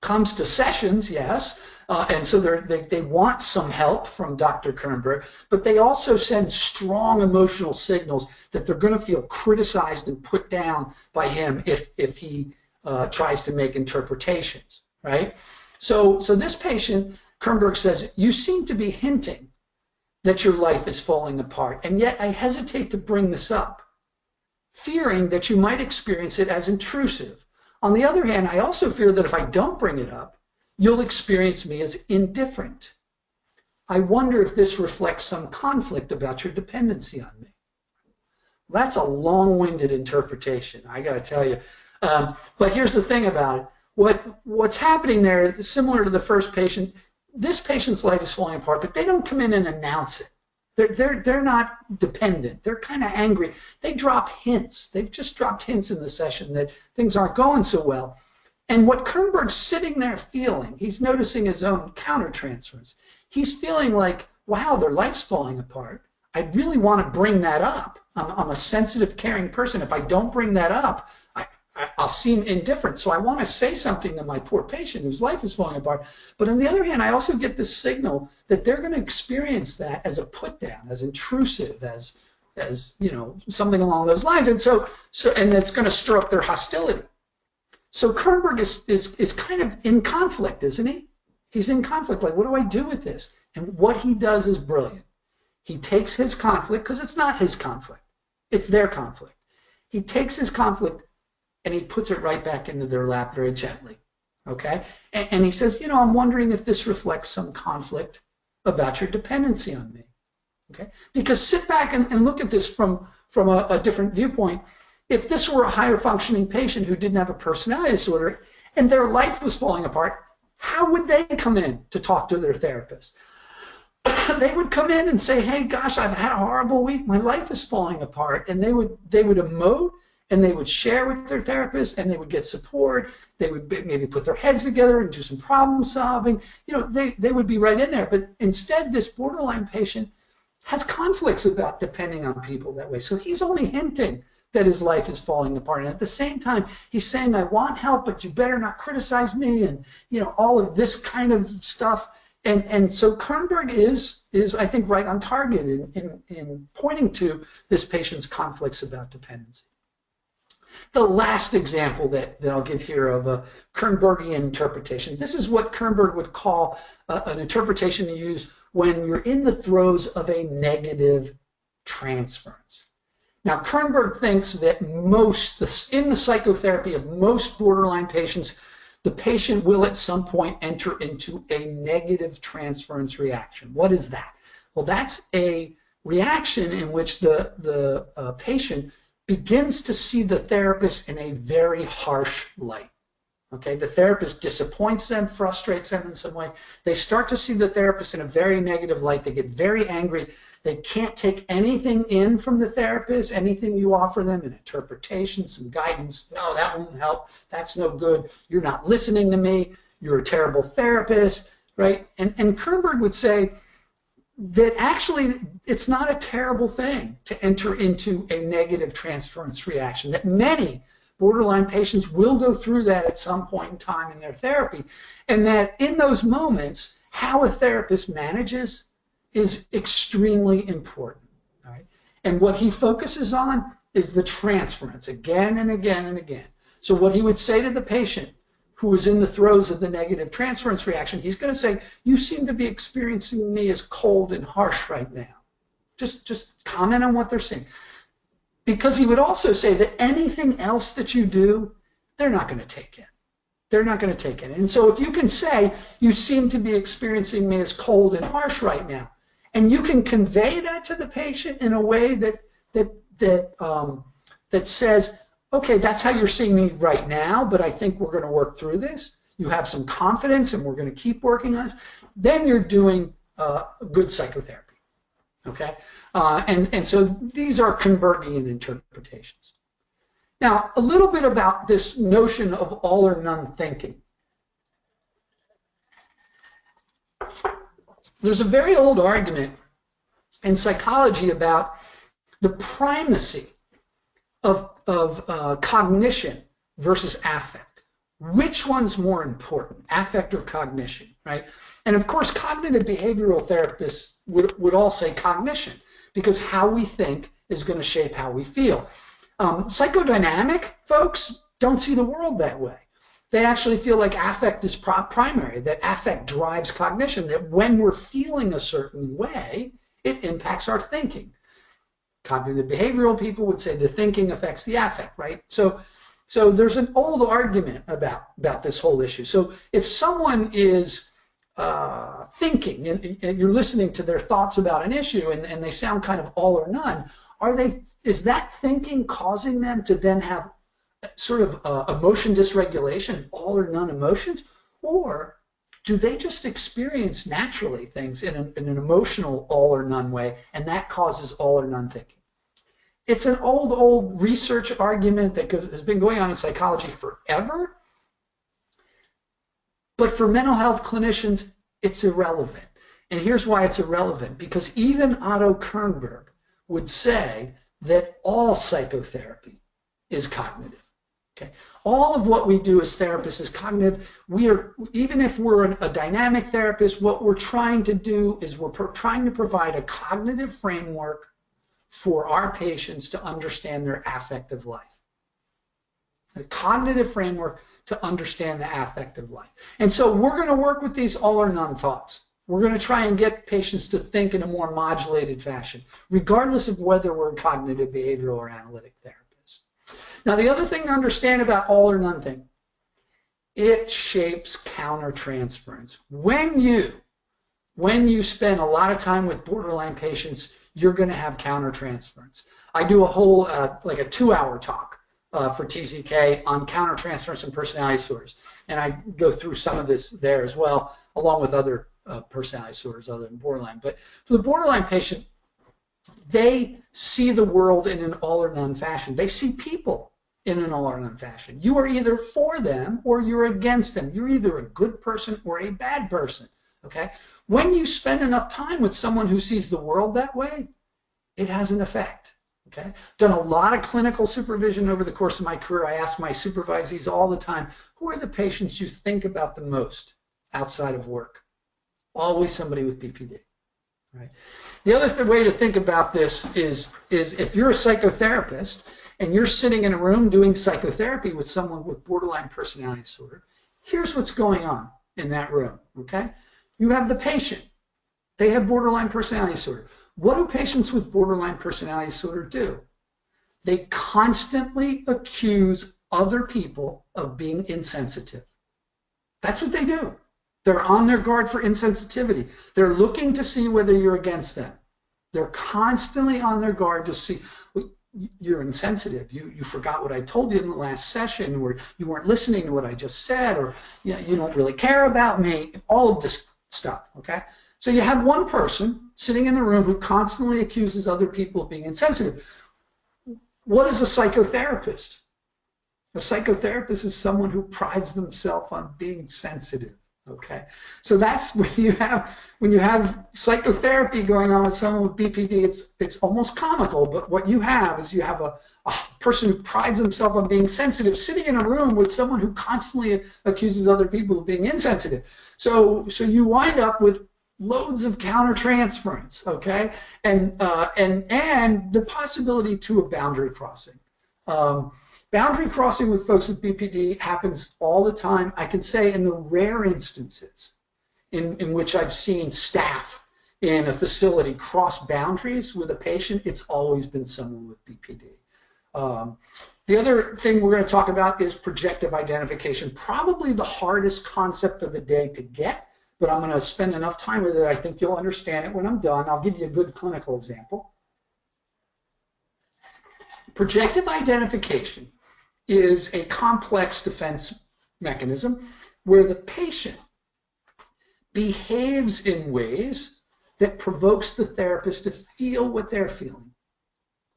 comes to sessions, yes, and so they want some help from Dr. Kernberg, but they also send strong emotional signals that they're going to feel criticized and put down by him if he tries to make interpretations, right? So this patient, Kernberg says, you seem to be hinting that your life is falling apart, and yet I hesitate to bring this up, fearing that you might experience it as intrusive. On the other hand, I also fear that if I don't bring it up, you'll experience me as indifferent. I wonder if this reflects some conflict about your dependency on me. That's a long-winded interpretation, I got to tell you. But here's the thing about it. What's happening there is similar to the first patient. This patient's life is falling apart, but they don't come in and announce it. They're not dependent. They're kind of angry. They drop hints. They've just dropped hints in the session that things aren't going so well. And what Kernberg's sitting there feeling, he's noticing his own countertransference. He's feeling like, wow, their life's falling apart. I really want to bring that up. I'm a sensitive, caring person. If I don't bring that up, I'll seem indifferent. So I want to say something to my poor patient whose life is falling apart. But on the other hand, I also get this signal that they're going to experience that as a put down, as intrusive, as you know, something along those lines. And and it's going to stir up their hostility. So Kernberg is kind of in conflict, isn't he? He's in conflict. Like, what do I do with this? And what he does is brilliant. He takes his conflict, because it's not his conflict. It's their conflict. He takes his conflict and he puts it right back into their lap very gently, okay? And he says, you know, I'm wondering if this reflects some conflict about your dependency on me, okay? Because sit back and look at this from a different viewpoint. If this were a higher functioning patient who didn't have a personality disorder and their life was falling apart, how would they come in to talk to their therapist? They would come in and say, hey, gosh, I've had a horrible week. My life is falling apart. And they would emote, and they would share with their therapist, and they would get support. They would maybe put their heads together and do some problem solving. You know, they would be right in there. But instead, this borderline patient has conflicts about depending on people that way. So he's only hinting that his life is falling apart. And at the same time, he's saying, I want help, but you better not criticize me, and, you know, all of this kind of stuff. And so Kernberg is I think, right on target in pointing to this patient's conflicts about dependency. The last example that I'll give here of a Kernbergian interpretation, this is what Kernberg would call an interpretation to use when you're in the throes of a negative transference. Now, Kernberg thinks that in the psychotherapy of most borderline patients, the patient will at some point enter into a negative transference reaction. What is that? Well, that's a reaction in which the patient begins to see the therapist in a very harsh light. Okay, the therapist disappoints them, frustrates them in some way. They start to see the therapist in a very negative light. They get very angry. They can't take anything in from the therapist, anything you offer them, an interpretation, some guidance. No, that won't help. That's no good. You're not listening to me. You're a terrible therapist, right? And Kernberg would say that actually it's not a terrible thing to enter into a negative transference reaction, that many borderline patients will go through that at some point in time in their therapy, and that in those moments, how a therapist manages is extremely important. All right? And what he focuses on is the transference again and again and again. So what he would say to the patient who is in the throes of the negative transference reaction, he's going to say, you seem to be experiencing me as cold and harsh right now. Just comment on what they're saying. because he would also say that anything else that you do, they're not going to take in. They're not going to take it. And so if you can say, you seem to be experiencing me as cold and harsh right now, and you can convey that to the patient in a way that says, okay, that's how you're seeing me right now, but I think we're going to work through this. You have some confidence, and we're going to keep working on this. Then you're doing good psychotherapy. Okay, and so these are Convertian interpretations. Now, a little bit about this notion of all or none thinking. There's a very old argument in psychology about the primacy of cognition versus affect. Which one's more important, affect or cognition, right? And of course, cognitive behavioral therapists would all say cognition, because how we think is going to shape how we feel. Psychodynamic folks don't see the world that way. They actually feel like affect is primary, that affect drives cognition, that when we're feeling a certain way, it impacts our thinking. Cognitive behavioral people would say the thinking affects the affect, right? So there's an old argument about this whole issue. So if someone is thinking, and you're listening to their thoughts about an issue, and they sound kind of all or none, is that thinking causing them to then have sort of emotion dysregulation, all or none emotions? Or do they just experience naturally things in an emotional all or none way, and that causes all or none thinking? It's an old research argument that has been going on in psychology forever. But for mental health clinicians, it's irrelevant. And here's why it's irrelevant. Because even Otto Kernberg would say that all psychotherapy is cognitive. Okay? All of what we do as therapists is cognitive. Even if we're a dynamic therapist, what we're trying to do is we're trying to provide a cognitive framework for our patients to understand their affective life. A cognitive framework to understand the affective life. And so we're going to work with these all or none thoughts. We're going to try and get patients to think in a more modulated fashion, regardless of whether we're cognitive behavioral or analytic therapists. Now, the other thing to understand about all or none thing, it shapes countertransference. When you spend a lot of time with borderline patients, you're going to have countertransference. I do a whole, like a 2-hour talk for TZK on countertransference and personality disorders. And I go through some of this there as well, along with other personality disorders other than borderline. But for the borderline patient, they see the world in an all or none fashion. They see people in an all or none fashion. You are either for them or you're against them. You're either a good person or a bad person. Okay? When you spend enough time with someone who sees the world that way, it has an effect. Okay? Done a lot of clinical supervision over the course of my career. I ask my supervisees all the time, who are the patients you think about the most outside of work? Always somebody with BPD. Right? The other way to think about this is if you're a psychotherapist and you're sitting in a room doing psychotherapy with someone with borderline personality disorder, here's what's going on in that room. Okay? You have the patient. They have borderline personality disorder. What do patients with borderline personality disorder do? They constantly accuse other people of being insensitive. That's what they do. They're on their guard for insensitivity. They're looking to see whether you're against them. They're constantly on their guard to see, well, you're insensitive. You forgot what I told you in the last session, or you weren't listening to what I just said, or you don't really care about me, all of this stuff, okay? So you have one person sitting in the room who constantly accuses other people of being insensitive. What is a psychotherapist? A psychotherapist is someone who prides themselves on being sensitive. Okay, so that's when you have psychotherapy going on with someone with BPD. It's almost comical, but what you have is you have a person who prides himself on being sensitive, sitting in a room with someone who constantly accuses other people of being insensitive. So you wind up with loads of countertransference, okay, and the possibility to a boundary crossing. Boundary crossing with folks with BPD happens all the time. I can say in the rare instances in which I've seen staff in a facility cross boundaries with a patient, it's always been someone with BPD. The other thing we're going to talk about is projective identification, probably the hardest concept of the day to get, but I'm going to spend enough time with it. I think you'll understand it when I'm done. I'll give you a good clinical example. Projective identification is a complex defense mechanism where the patient behaves in ways that provokes the therapist to feel what they're feeling.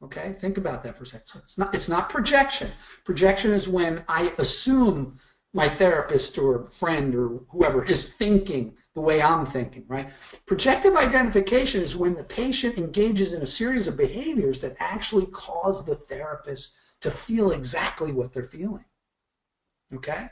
Okay, think about that for a second. So it's not projection. Projection is when I assume my therapist or friend or whoever is thinking the way I'm thinking, right? Projective identification is when the patient engages in a series of behaviors that actually cause the therapist to feel exactly what they're feeling. Okay?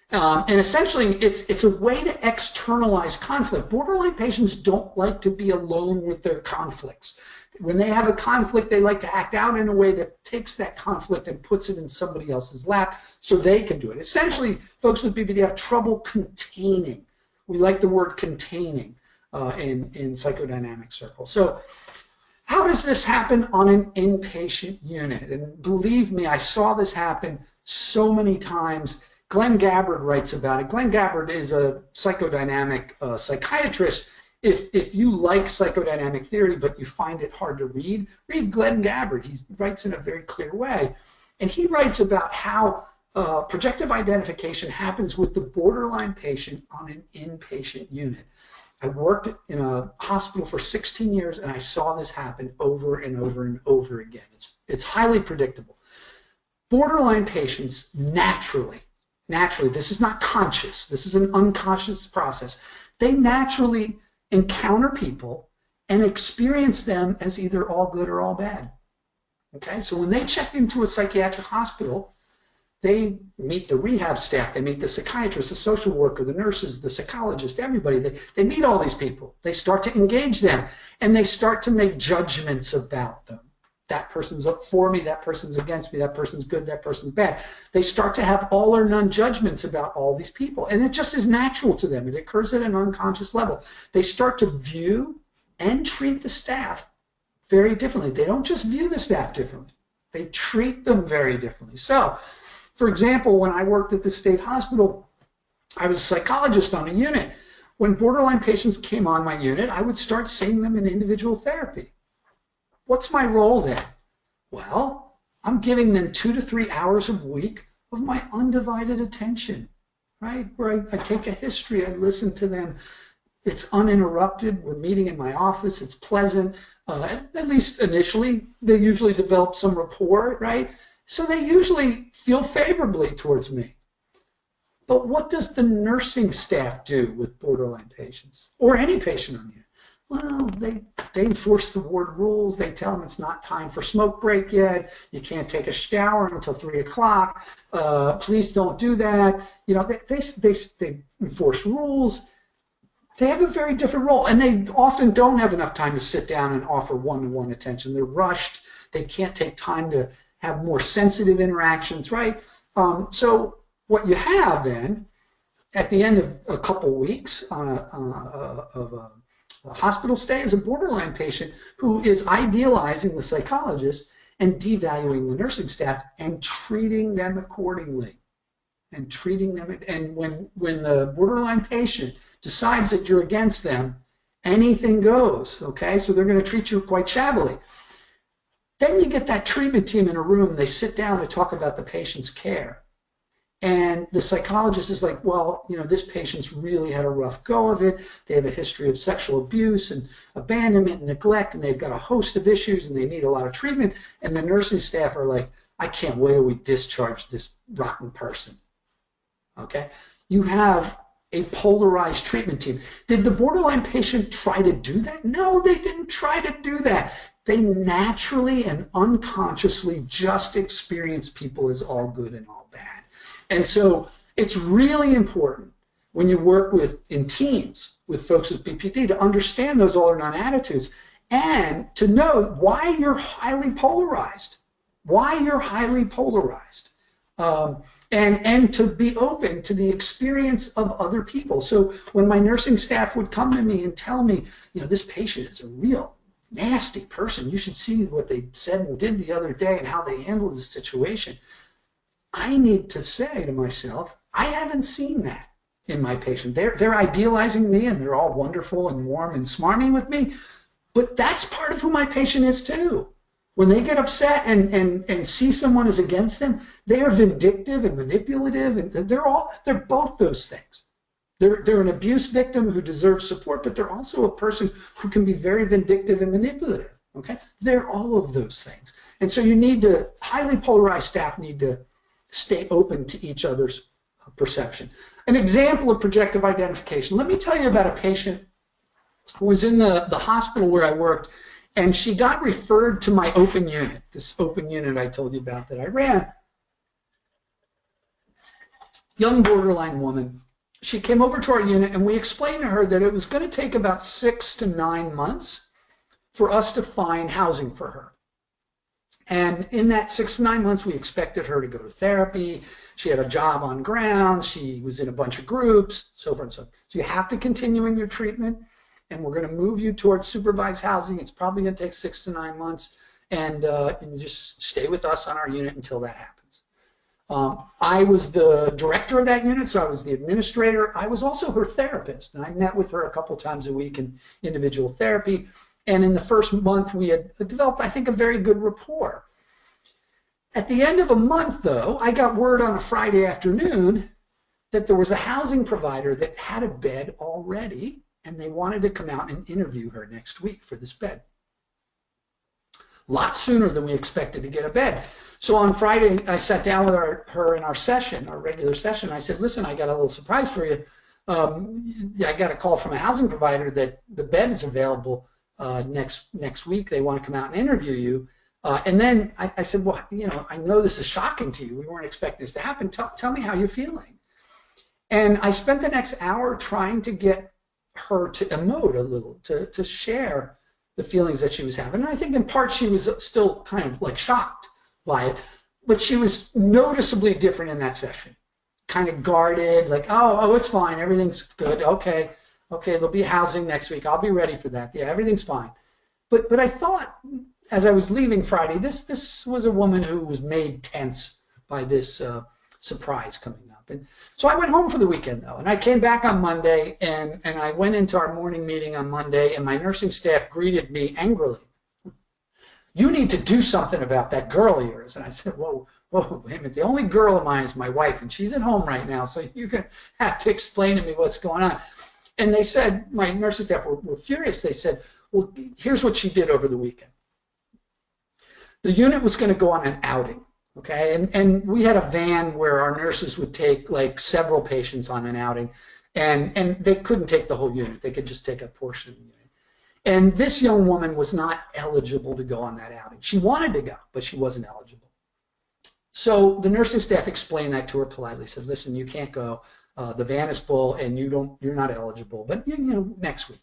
And essentially, it's a way to externalize conflict. Borderline patients don't like to be alone with their conflicts. When they have a conflict, they like to act out in a way that takes that conflict and puts it in somebody else's lap so they can do it. Essentially, folks with BPD have trouble containing. We like the word containing in psychodynamic circles. So how does this happen on an inpatient unit? And believe me, I saw this happen so many times. Glenn Gabbard writes about it. Glenn Gabbard is a psychodynamic psychiatrist. If you like psychodynamic theory but you find it hard to read Glenn Gabbard. He writes in a very clear way. And he writes about how projective identification happens with the borderline patient on an inpatient unit. I worked in a hospital for 16 years and I saw this happen over and over and over again. It's highly predictable. Borderline patients naturally, this is not conscious, this is an unconscious process, they naturally encounter people and experience them as either all good or all bad. Okay, so when they check into a psychiatric hospital, they meet the rehab staff, they meet the psychiatrist, the social worker, the nurses, the psychologist, everybody. They meet all these people. They start to engage them, and they start to make judgments about them. That person's up for me, that person's against me, that person's good, that person's bad. They start to have all or none judgments about all these people, and it just is natural to them. It occurs at an unconscious level. They start to view and treat the staff very differently. They don't just view the staff differently. They treat them very differently. So, for example, when I worked at the state hospital, I was a psychologist on a unit. When borderline patients came on my unit, I would start seeing them in individual therapy. What's my role then? Well, I'm giving them 2 to 3 hours a week of my undivided attention, right? Where I take a history, I listen to them. It's uninterrupted. We're meeting in my office. It's pleasant. At least initially, they usually develop some rapport, right? So they usually feel favorably towards me. But what does the nursing staff do with borderline patients or any patient on you? Well, they enforce the ward rules. They tell them it's not time for smoke break yet. You can't take a shower until 3 o'clock. Please don't do that. You know, they enforce rules. They have a very different role, and they often don't have enough time to sit down and offer one-to-one attention. They're rushed. They can't take time to have more sensitive interactions, right? So what you have then, at the end of a couple weeks of a hospital stay, is a borderline patient who is idealizing the psychologist and devaluing the nursing staff and treating them accordingly. And treating them, and when the borderline patient decides that you're against them, anything goes, okay? So they're going to treat you quite shabbily. Then you get that treatment team in a room, they sit down to talk about the patient's care. And the psychologist is like, well, you know, this patient's really had a rough go of it. They have a history of sexual abuse and abandonment and neglect, and they've got a host of issues, and they need a lot of treatment. And the nursing staff are like, I can't wait till we discharge this rotten person. Okay? You have a polarized treatment team. Did the borderline patient try to do that? No, they didn't try to do that. They naturally and unconsciously just experience people as all good and all bad. And so it's really important when you work in teams with folks with BPD to understand those all or none attitudes and to know why you're highly polarized. Why you're highly polarized. And to be open to the experience of other people. So when my nursing staff would come to me and tell me, you know, this patient is a real nasty person. You should see what they said and did the other day and how they handled the situation. I need to say to myself, I haven't seen that in my patient. They're idealizing me and they're all wonderful and warm and smarmy with me, but that's part of who my patient is too. When they get upset and see someone is against them, they are vindictive and manipulative, and they're both those things. They're an abuse victim who deserves support, but they're also a person who can be very vindictive and manipulative. Okay, they're all of those things, and so highly polarized staff need to stay open to each other's perception. An example of projective identification. Let me tell you about a patient who was in the hospital where I worked, and she got referred to my open unit, this open unit I told you about that I ran. Young borderline woman. She came over to our unit, and we explained to her that it was going to take about 6 to 9 months for us to find housing for her. And in that 6 to 9 months, we expected her to go to therapy. She had a job on ground. She was in a bunch of groups, so forth and so on. So you have to continue in your treatment, and we're going to move you towards supervised housing. It's probably going to take 6 to 9 months, and just stay with us on our unit until that happens. I was the director of that unit, so I was the administrator. I was also her therapist, and I met with her a couple times a week in individual therapy. And in the first month, we had developed, I think, a very good rapport. At the end of a month, though, I got word on a Friday afternoon that there was a housing provider that had a bed already, and they wanted to come out and interview her next week for this bed. A lot sooner than we expected to get a bed. So on Friday, I sat down with her in our session, our regular session. I said, listen, I got a little surprise for you. I got a call from a housing provider that the bed is available next week. They want to come out and interview you. And then I said, well, I know this is shocking to you. We weren't expecting this to happen. Tell me how you're feeling. And I spent the next hour trying to get her to emote a little, to share the feelings that she was having. And I think in part she was still kind of like shocked by it, but she was noticeably different in that session. Kind of guarded, like, oh, it's fine, everything's good, okay, there'll be housing next week, I'll be ready for that, yeah, everything's fine. But I thought, as I was leaving Friday, this was a woman who was made tense by this surprise coming up. And so I went home for the weekend, though, and I came back on Monday, and I went into our morning meeting on Monday, and my nursing staff greeted me angrily. You need to do something about that girl of yours. And I said, whoa, wait a minute. The only girl of mine is my wife, and she's at home right now, so you're going to have to explain to me what's going on. And they said, my nursing staff were furious. They said, well, here's what she did over the weekend. The unit was going to go on an outing, okay? And we had a van where our nurses would take like several patients on an outing, and they couldn't take the whole unit. They could just take a portion of the unit. And this young woman was not eligible to go on that outing. She wanted to go, but she wasn't eligible. So the nursing staff explained that to her politely, said, listen, you can't go. The van is full, and you're not eligible, but next week.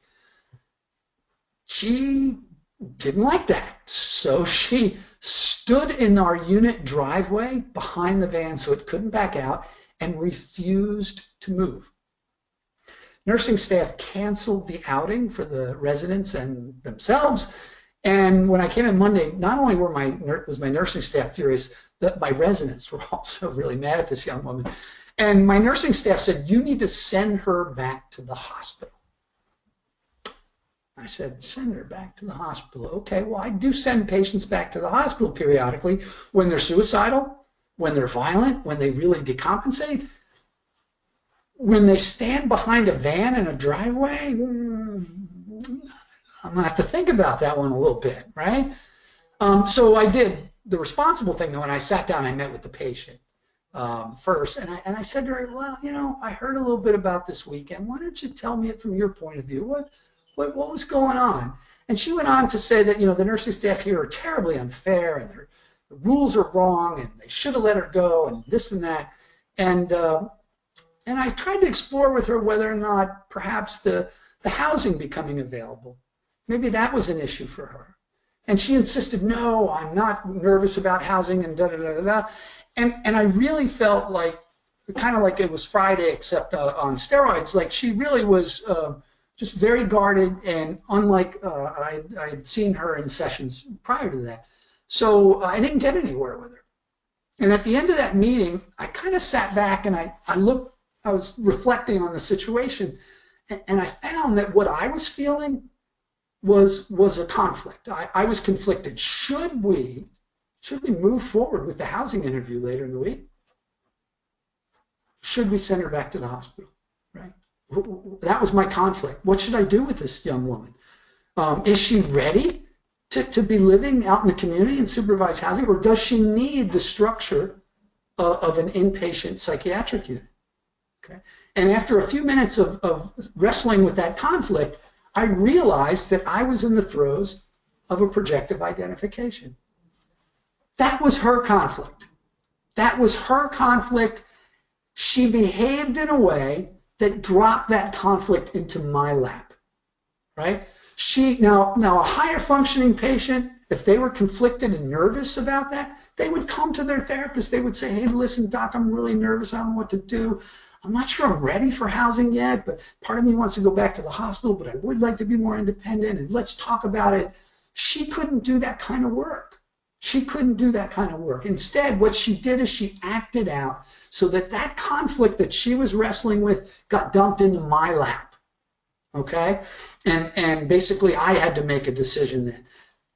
She didn't like that, so she stood in our unit driveway behind the van so it couldn't back out and refused to move. Nursing staff canceled the outing for the residents and themselves, and when I came in Monday, not only was my nursing staff furious, but my residents were also really mad at this young woman. And my nursing staff said, you need to send her back to the hospital. I said, send her back to the hospital. Okay, well, I do send patients back to the hospital periodically when they're suicidal, when they're violent, when they really decompensate. When they stand behind a van in a driveway, I'm going to have to think about that one a little bit, right? So I did the responsible thing, though, when I sat down, I met with the patient first, and I said to her, well, I heard a little bit about this weekend. Why don't you tell me it from your point of view? What was going on? And she went on to say that, the nursing staff here are terribly unfair, and the rules are wrong, and they should have let her go, and this and that. And I tried to explore with her whether or not perhaps the housing becoming available, maybe that was an issue for her. And she insisted, no, I'm not nervous about housing and da-da-da-da-da. And I really felt like, kind of like it was Friday except on steroids, like she really was just very guarded, and unlike I'd seen her in sessions prior to that. So I didn't get anywhere with her. And at the end of that meeting, I kind of sat back and I was reflecting on the situation, and I found that what I was feeling was a conflict. I was conflicted. Should we move forward with the housing interview later in the week? Should we send her back to the hospital? Right? That was my conflict. What should I do with this young woman? Is she ready to be living out in the community in supervised housing, or does she need the structure of an inpatient psychiatric unit? Okay. And after a few minutes of wrestling with that conflict, I realized that I was in the throes of a projective identification. That was her conflict. That was her conflict. She behaved in a way that dropped that conflict into my lap, right? Now a higher functioning patient, if they were conflicted and nervous about that, they would come to their therapist. They would say, hey, listen, doc, I'm really nervous. I don't know what to do. I'm not sure I'm ready for housing yet, but part of me wants to go back to the hospital, but I would like to be more independent, and let's talk about it. She couldn't do that kind of work. She couldn't do that kind of work. Instead, what she did is she acted out so that that conflict that she was wrestling with got dumped into my lap, okay? And basically, I had to make a decision then.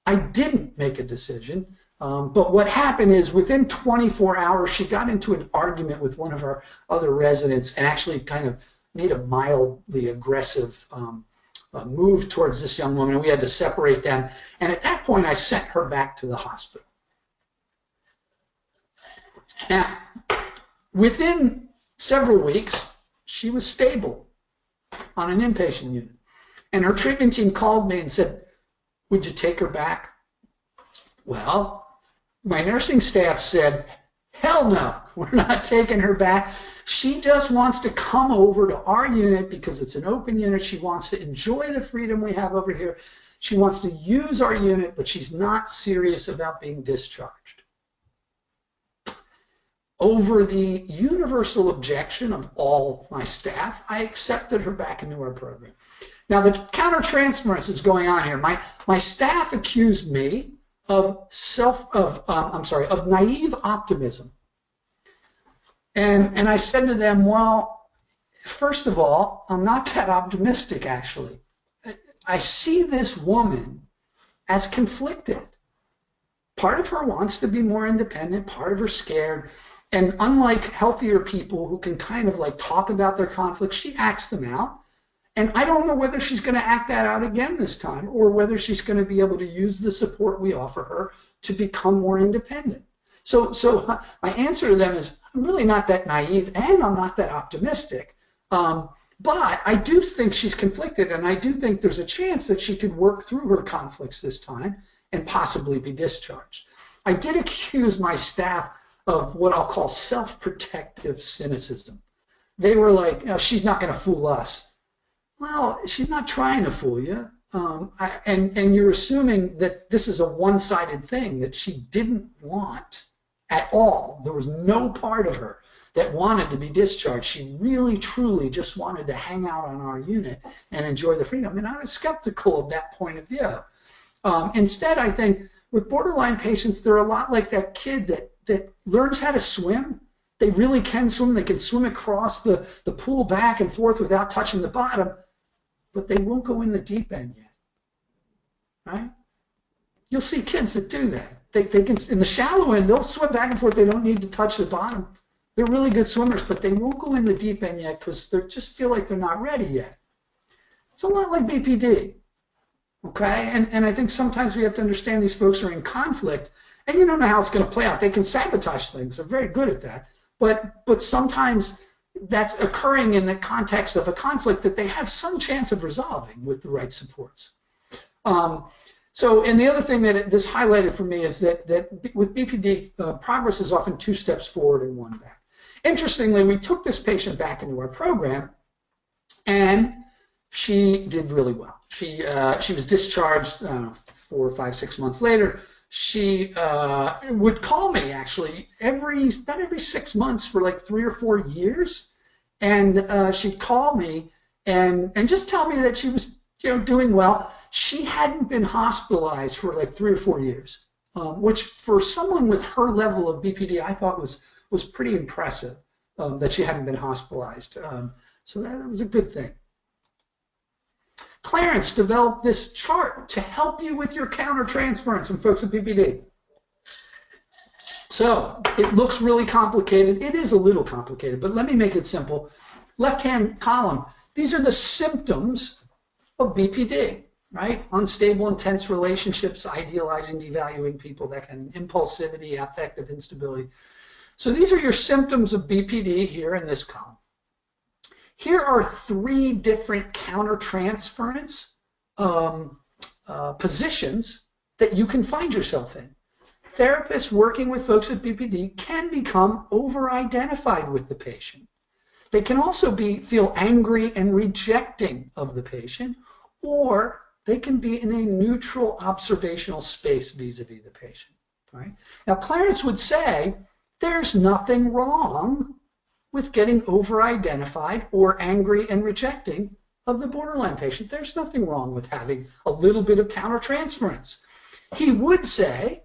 I didn't make a decision. But what happened is within 24 hours, she got into an argument with one of our other residents and actually kind of made a mildly aggressive move towards this young woman. We had to separate them. And at that point, I sent her back to the hospital. Now, within several weeks, she was stable on an inpatient unit. And her treatment team called me and said, would you take her back? Well, my nursing staff said, hell no, we're not taking her back. She just wants to come over to our unit because it's an open unit. She wants to enjoy the freedom we have over here. She wants to use our unit, but she's not serious about being discharged. Over the universal objection of all my staff, I accepted her back into our program. Now, the countertransference is going on here. My staff accused me of naive optimism. And I said to them, well, first of all, I'm not that optimistic, actually. I see this woman as conflicted. Part of her wants to be more independent, part of her scared. And unlike healthier people who can kind of like talk about their conflicts, she acts them out. And I don't know whether she's going to act that out again this time, or whether she's going to be able to use the support we offer her to become more independent. So my answer to them is, I'm really not that naive, and I'm not that optimistic. But I do think she's conflicted, and I do think there's a chance that she could work through her conflicts this time and possibly be discharged. I did accuse my staff of what I'll call self-protective cynicism. They were like, oh, she's not going to fool us. Well, she's not trying to fool you. And you're assuming that this is a one-sided thing that she didn't want at all. There was no part of her that wanted to be discharged. She really, truly just wanted to hang out on our unit and enjoy the freedom. And I was skeptical of that point of view. Instead, I think with borderline patients, they're a lot like that kid that learns how to swim. They really can swim. They can swim across the pool back and forth without touching the bottom, but they won't go in the deep end yet, right? You'll see kids that do that. They can, in the shallow end, they'll swim back and forth. They don't need to touch the bottom. They're really good swimmers, but they won't go in the deep end yet because they just feel like they're not ready yet. It's a lot like BPD, okay? And I think sometimes we have to understand these folks are in conflict, and you don't know how it's going to play out. They can sabotage things. They're very good at that. But sometimes that's occurring in the context of a conflict that they have some chance of resolving with the right supports. And the other thing that this highlighted for me is that with BPD, progress is often 2 steps forward and 1 back. Interestingly, we took this patient back into our program, and she did really well. She was discharged 4, 5, 6 months later. She would call me actually about every 6 months for like 3 or 4 years, and she'd call me and just tell me that she was, doing well. She hadn't been hospitalized for like 3 or 4 years, which for someone with her level of BPD, I thought was pretty impressive, that she hadn't been hospitalized. So that was a good thing. Clarence developed this chart to help you with your countertransference in folks with BPD. So it looks really complicated. It is a little complicated, but let me make it simple. Left-hand column, these are the symptoms of BPD, right? Unstable, intense relationships, idealizing, devaluing people, that kind of impulsivity, affective instability. So these are your symptoms of BPD here in this column. Here are 3 different countertransference positions that you can find yourself in. Therapists working with folks with BPD can become over-identified with the patient. They can also feel angry and rejecting of the patient, or they can be in a neutral observational space vis-a-vis the patient. Right? Now, Clarence would say there's nothing wrong with getting over-identified or angry and rejecting of the borderline patient. There's nothing wrong with having a little bit of countertransference. He would say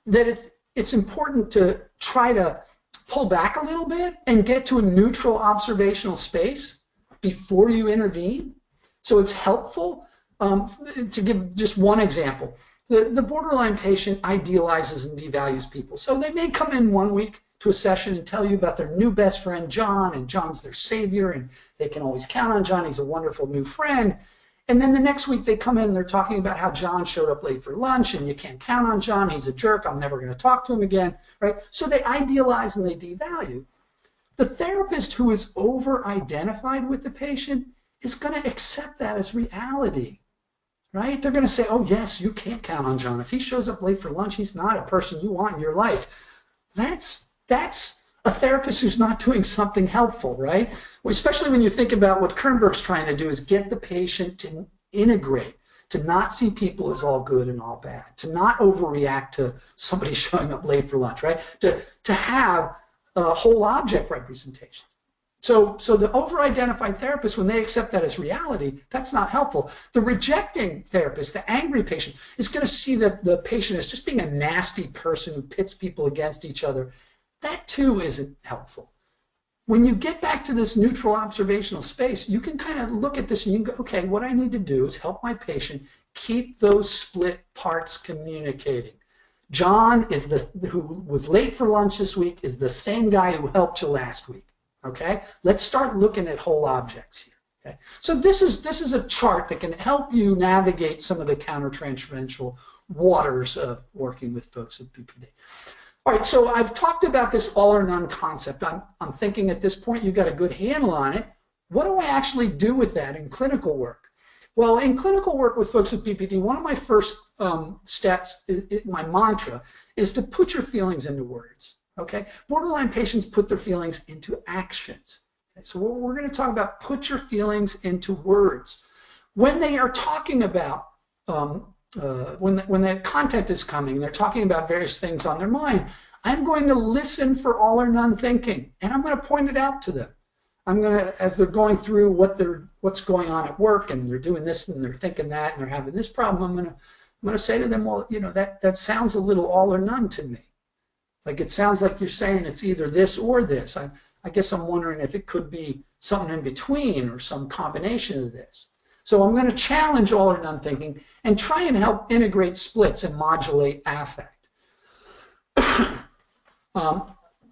that it's important to try to pull back a little bit and get to a neutral observational space before you intervene. So it's helpful. To give just one example, the borderline patient idealizes and devalues people. So they may come in one week to a session and tell you about their new best friend, John, and John's their savior, and they can always count on John. He's a wonderful new friend. And then the next week they come in and they're talking about how John showed up late for lunch and you can't count on John. He's a jerk. I'm never going to talk to him again. Right? So they idealize and they devalue. The therapist who is over-identified with the patient is going to accept that as reality. Right? They're going to say, oh, yes, you can't count on John. If he shows up late for lunch, he's not a person you want in your life. That's a therapist who's not doing something helpful, right? Well, especially when you think about what Kernberg's trying to do is get the patient to integrate, to not see people as all good and all bad, to not overreact to somebody showing up late for lunch, right? To have a whole object representation. So the over-identified therapist, when they accept that as reality, that's not helpful. The rejecting therapist, the angry patient, is going to see the patient as just being a nasty person who pits people against each other. That too isn't helpful. When you get back to this neutral observational space, you can kind of look at this and you can go, okay, what I need to do is help my patient keep those split parts communicating. John who was late for lunch this week is the same guy who helped you last week. Okay, let's start looking at whole objects here. Okay, so this is a chart that can help you navigate some of the countertransferential waters of working with folks with BPD. All right, so I've talked about this all or none concept. I'm thinking at this point you got a good handle on it. What do I actually do with that in clinical work? Well, in clinical work with folks with BPD, one of my first steps, my mantra, is to put your feelings into words. Okay, borderline patients put their feelings into actions. Okay? So we're going to talk about put your feelings into words. When they are talking about, when the content is coming, they're talking about various things on their mind, I'm going to listen for all or none thinking, and I'm going to point it out to them. I'm going to, as they're going through what's going on at work, and they're doing this, and they're thinking that, and they're having this problem, I'm going to say to them, well, that sounds a little all or none to me. Like it sounds like you're saying it's either this or this. I guess I'm wondering if it could be something in between or some combination of this. So I'm going to challenge all or none thinking and try and help integrate splits and modulate affect.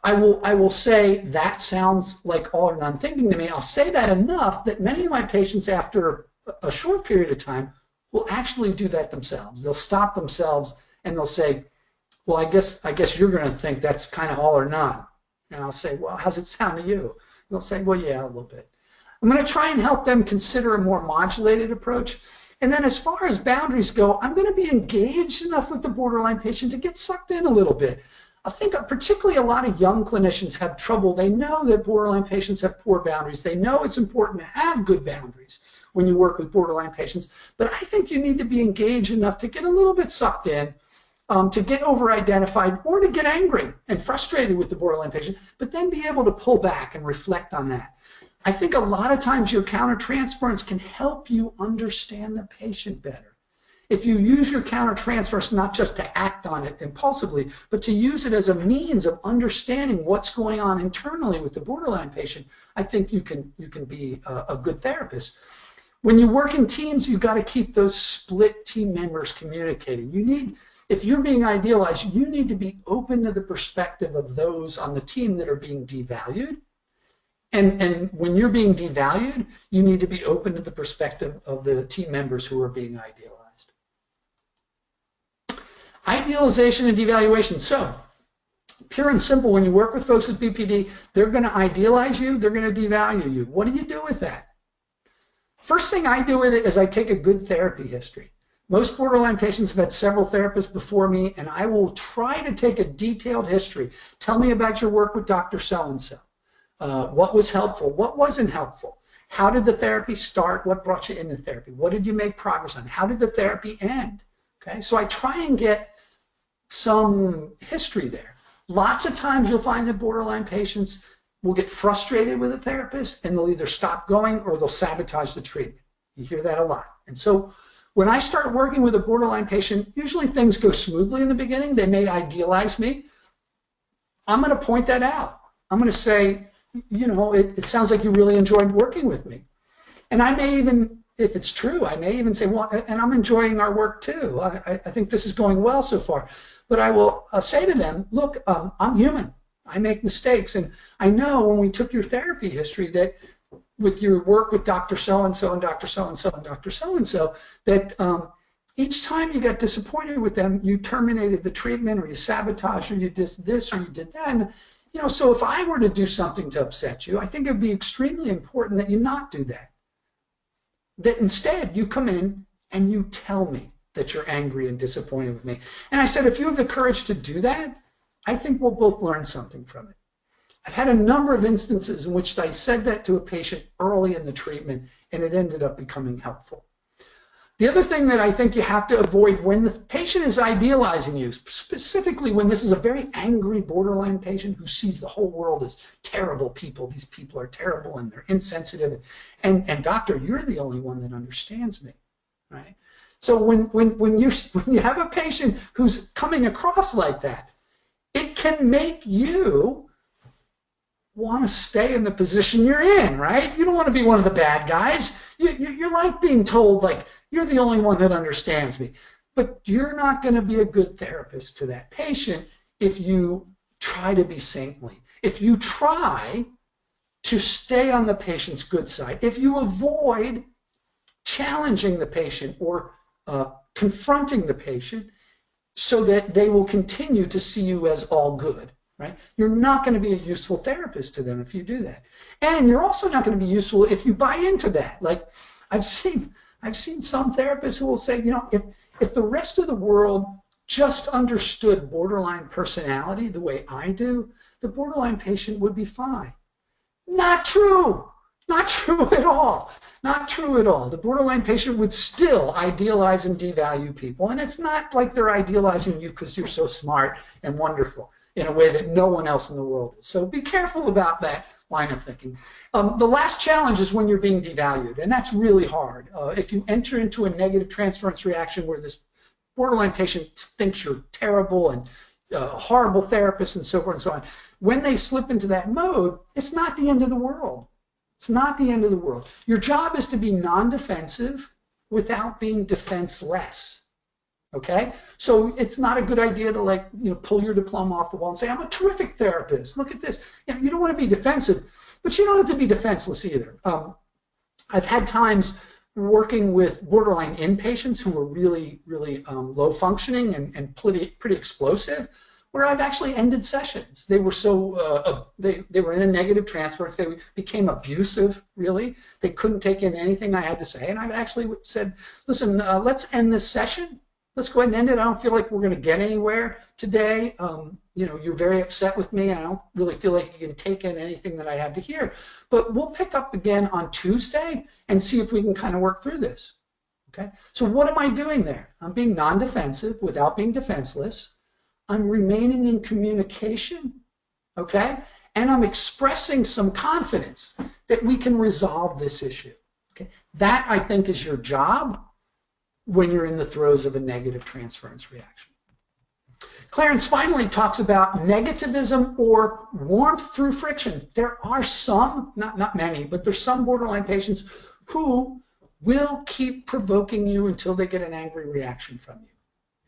I will say that sounds like all or none thinking to me. I'll say that enough that many of my patients after a short period of time will actually do that themselves. They'll stop themselves and they'll say, well, I guess you're going to think that's kind of all or none. And I'll say, well, how's it sound to you? And they'll say, well, yeah, a little bit. I'm going to try and help them consider a more modulated approach. And then as far as boundaries go, I'm going to be engaged enough with the borderline patient to get sucked in a little bit. I think particularly a lot of young clinicians have trouble. They know that borderline patients have poor boundaries. They know it's important to have good boundaries when you work with borderline patients. But I think you need to be engaged enough to get a little bit sucked in, to get over-identified or to get angry and frustrated with the borderline patient, but then be able to pull back and reflect on that. I think a lot of times your countertransference can help you understand the patient better. If you use your countertransference not just to act on it impulsively, but to use it as a means of understanding what's going on internally with the borderline patient, I think you can be a good therapist. When you work in teams, you've got to keep those split team members communicating. If you're being idealized, you need to be open to the perspective of those on the team that are being devalued. And when you're being devalued, you need to be open to the perspective of the team members who are being idealized. Idealization and devaluation. So, pure and simple, when you work with folks with BPD, they're going to idealize you, they're going to devalue you. What do you do with that? First thing I do with it is I take a good therapy history. Most borderline patients have had several therapists before me, and I will try to take a detailed history. Tell me about your work with Dr. So-and-so. What was helpful? What wasn't helpful? How did the therapy start? What brought you into therapy? What did you make progress on? How did the therapy end? Okay, so I try and get some history there. Lots of times you'll find that borderline patients will get frustrated with a therapist and they'll either stop going or they'll sabotage the treatment. You hear that a lot. And so when I start working with a borderline patient, usually things go smoothly in the beginning. They may idealize me. I'm going to point that out. I'm going to say, you know, it sounds like you really enjoyed working with me. And I may even, if it's true, I may even say, well, and I'm enjoying our work too. I think this is going well so far. But I will say to them, look, I'm human. I make mistakes. And I know when we took your therapy history that with your work with Dr. So-and-so and Dr. So-and-so and Dr. So-and-so, that each time you got disappointed with them, you terminated the treatment or you sabotaged or you did this or you did that. And, you know, so if I were to do something to upset you, I think it would be extremely important that you not do that. That instead you come in and you tell me that you're angry and disappointed with me. And I said, if you have the courage to do that, I think we'll both learn something from it. I've had a number of instances in which I said that to a patient early in the treatment and it ended up becoming helpful. The other thing that I think you have to avoid when the patient is idealizing you, specifically when this is a very angry borderline patient who sees the whole world as terrible people. These people are terrible and they're insensitive. And doctor, you're the only one that understands me, right? So when you have a patient who's coming across like that, it can make you want to stay in the position you're in, right? You don't want to be one of the bad guys. You like being told, like, you're the only one that understands me. But you're not going to be a good therapist to that patient if you try to be saintly. If you try to stay on the patient's good side, if you avoid challenging the patient or confronting the patient so that they will continue to see you as all good. Right? You're not going to be a useful therapist to them if you do that. And you're also not going to be useful if you buy into that. Like I've seen some therapists who will say, you know, if the rest of the world just understood borderline personality the way I do, the borderline patient would be fine. Not true. Not true at all. Not true at all. The borderline patient would still idealize and devalue people. And it's not like they're idealizing you because you're so smart and wonderful in a way that no one else in the world is. So be careful about that line of thinking. The last challenge is when you're being devalued, and that's really hard. If you enter into a negative transference reaction where this borderline patient thinks you're terrible and horrible therapist and so forth and so on, when they slip into that mode, it's not the end of the world. It's not the end of the world. Your job is to be non-defensive without being defenseless. Okay, so it's not a good idea to, like, you know, pull your diploma off the wall and say, I'm a terrific therapist. Look at this. You know, you don't want to be defensive, but you don't have to be defenseless either. I've had times working with borderline inpatients who were really, really low functioning and pretty explosive, where I've actually ended sessions. They were so they were in a negative transference. They became abusive. Really, they couldn't take in anything I had to say, and I've actually said, listen, let's end this session. Let's go ahead and end it. I don't feel like we're going to get anywhere today. You know, you're very upset with me. I don't really feel like you can take in anything that I have to hear. But we'll pick up again on Tuesday and see if we can kind of work through this. Okay? So what am I doing there? I'm being non-defensive without being defenseless. I'm remaining in communication. Okay? and I'm expressing some confidence that we can resolve this issue. Okay? That, I think, is your job when you're in the throes of a negative transference reaction. Clarence finally talks about negativism or warmth through friction. There are some, not many, but there's some borderline patients who will keep provoking you until they get an angry reaction from you.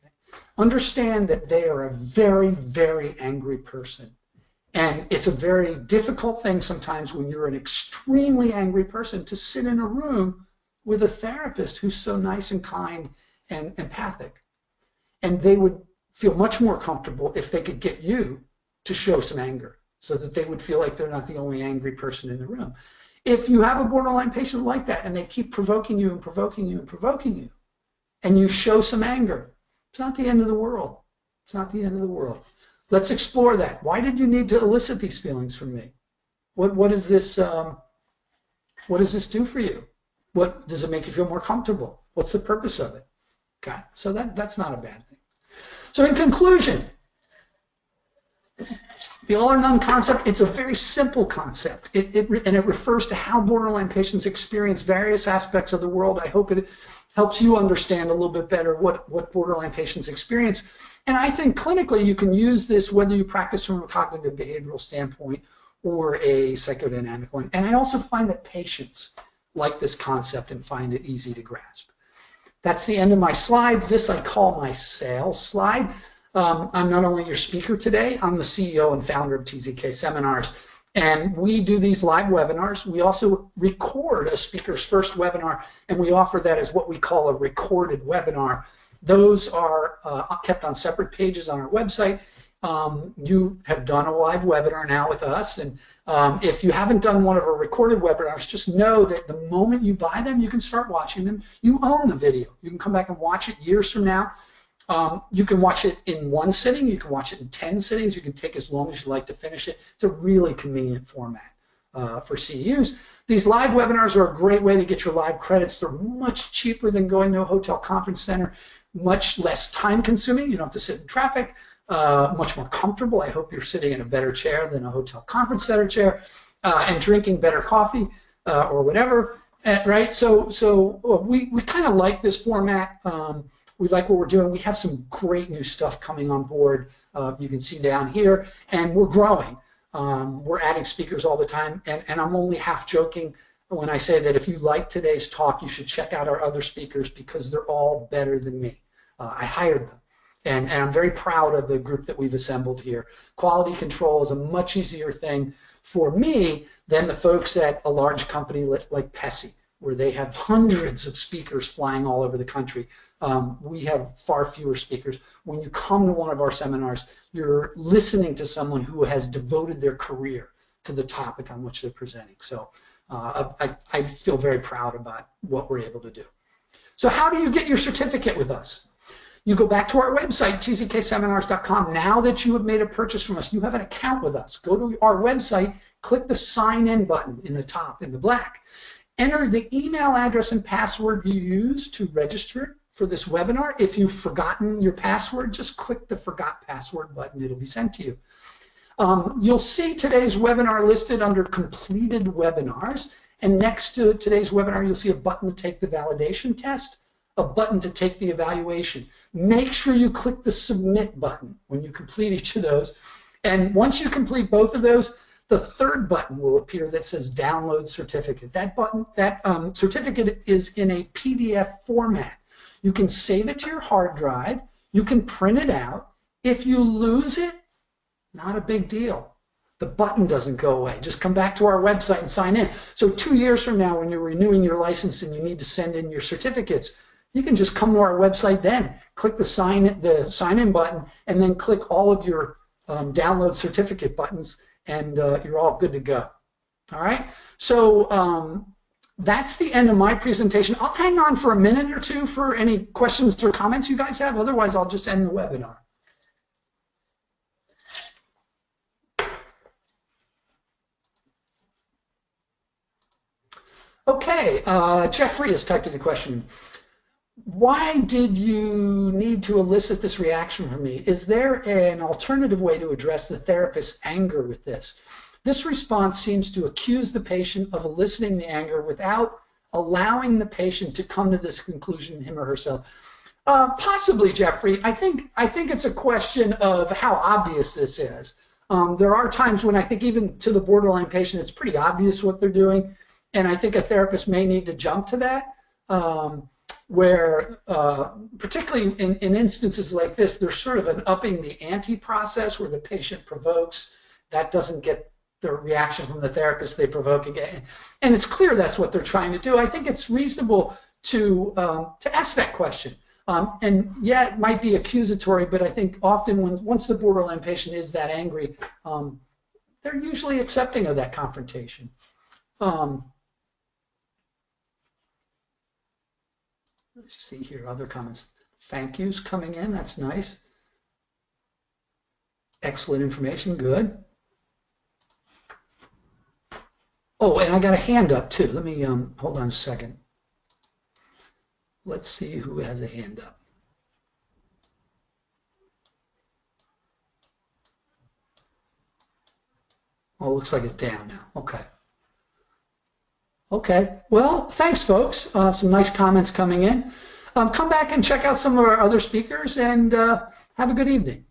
Okay? Understand that they are a very, very angry person. And it's a very difficult thing sometimes when you're an extremely angry person to sit in a room with a therapist who's so nice and kind and empathic. And they would feel much more comfortable if they could get you to show some anger so that they would feel like they're not the only angry person in the room. If you have a borderline patient like that and they keep provoking you and provoking you and provoking you, and you show some anger, it's not the end of the world. It's not the end of the world. Let's explore that. Why did you need to elicit these feelings from me? What does this do for you? What does it make you feel more comfortable? What's the purpose of it? Okay, so that's not a bad thing. So in conclusion, the all or none concept, it's a very simple concept. And it refers to how borderline patients experience various aspects of the world. I hope it helps you understand a little bit better what borderline patients experience. And I think clinically you can use this whether you practice from a cognitive behavioral standpoint or a psychodynamic one. And I also find that patients like this concept and find it easy to grasp. That's the end of my slides. This I call my sales slide. I'm not only your speaker today, I'm the CEO and founder of TZK Seminars. And we do these live webinars. We also record a speaker's first webinar, and we offer that as what we call a recorded webinar. Those are kept on separate pages on our website. You have done a live webinar now with us, and if you haven't done one of our recorded webinars, just know that the moment you buy them, you can start watching them. You own the video. You can come back and watch it years from now. You can watch it in one sitting. You can watch it in 10 sittings. You can take as long as you like to finish it. It's a really convenient format for CEUs. These live webinars are a great way to get your live credits. They're much cheaper than going to a hotel conference center, much less time consuming. You don't have to sit in traffic. Much more comfortable. I hope you're sitting in a better chair than a hotel conference center chair and drinking better coffee or whatever, right? So we kind of like this format. We like what we're doing. We have some great new stuff coming on board. You can see down here, and we're growing. We're adding speakers all the time, and I'm only half joking when I say that if you like today's talk, you should check out our other speakers because they're all better than me. I hired them. And I'm very proud of the group that we've assembled here. Quality control is a much easier thing for me than the folks at a large company like Pessy, where they have hundreds of speakers flying all over the country. We have far fewer speakers. When you come to one of our seminars, you're listening to someone who has devoted their career to the topic on which they're presenting. So I feel very proud about what we're able to do. So how do you get your certificate with us? You go back to our website, tzkseminars.com. Now that you have made a purchase from us, you have an account with us. Go to our website, click the sign in button in the top in the black. Enter the email address and password you use to register for this webinar. If you've forgotten your password, just click the forgot password button. It'll be sent to you. You'll see today's webinar listed under completed webinars. And next to today's webinar, you'll see a button to take the validation test, a button to take the evaluation. Make sure you click the submit button when you complete each of those. And once you complete both of those, the third button will appear that says download certificate. That button, that certificate is in a PDF format. You can save it to your hard drive. You can print it out. If you lose it, not a big deal. The button doesn't go away. Just come back to our website and sign in. So 2 years from now, when you're renewing your license and you need to send in your certificates, you can just come to our website then, click the sign in button, and then click all of your download certificate buttons, and you're all good to go. All right? So that's the end of my presentation. I'll hang on for a minute or two for any questions or comments you guys have. Otherwise, I'll just end the webinar. Okay, Jeffrey has typed in a question. Why did you need to elicit this reaction from me? Is there an alternative way to address the therapist's anger with this? This response seems to accuse the patient of eliciting the anger without allowing the patient to come to this conclusion him or herself. Possibly, Jeffrey. I think it's a question of how obvious this is. There are times when I think even to the borderline patient, it's pretty obvious what they're doing. And I think a therapist may need to jump to that, where particularly in instances like this, there's sort of an upping the ante process where the patient provokes. That doesn't get the reaction from the therapist, they provoke again. And it's clear that's what they're trying to do. I think it's reasonable to ask that question. And yeah, it might be accusatory, but I think often once the borderline patient is that angry, they're usually accepting of that confrontation. Let's see here, other comments. Thank yous coming in, that's nice. Excellent information, good. Oh, and I got a hand up too. Let me, hold on a second. Let's see who has a hand up. Oh, looks like it's down now. Okay. Okay. Well, thanks, folks. Some nice comments coming in. Come back and check out some of our other speakers, and have a good evening.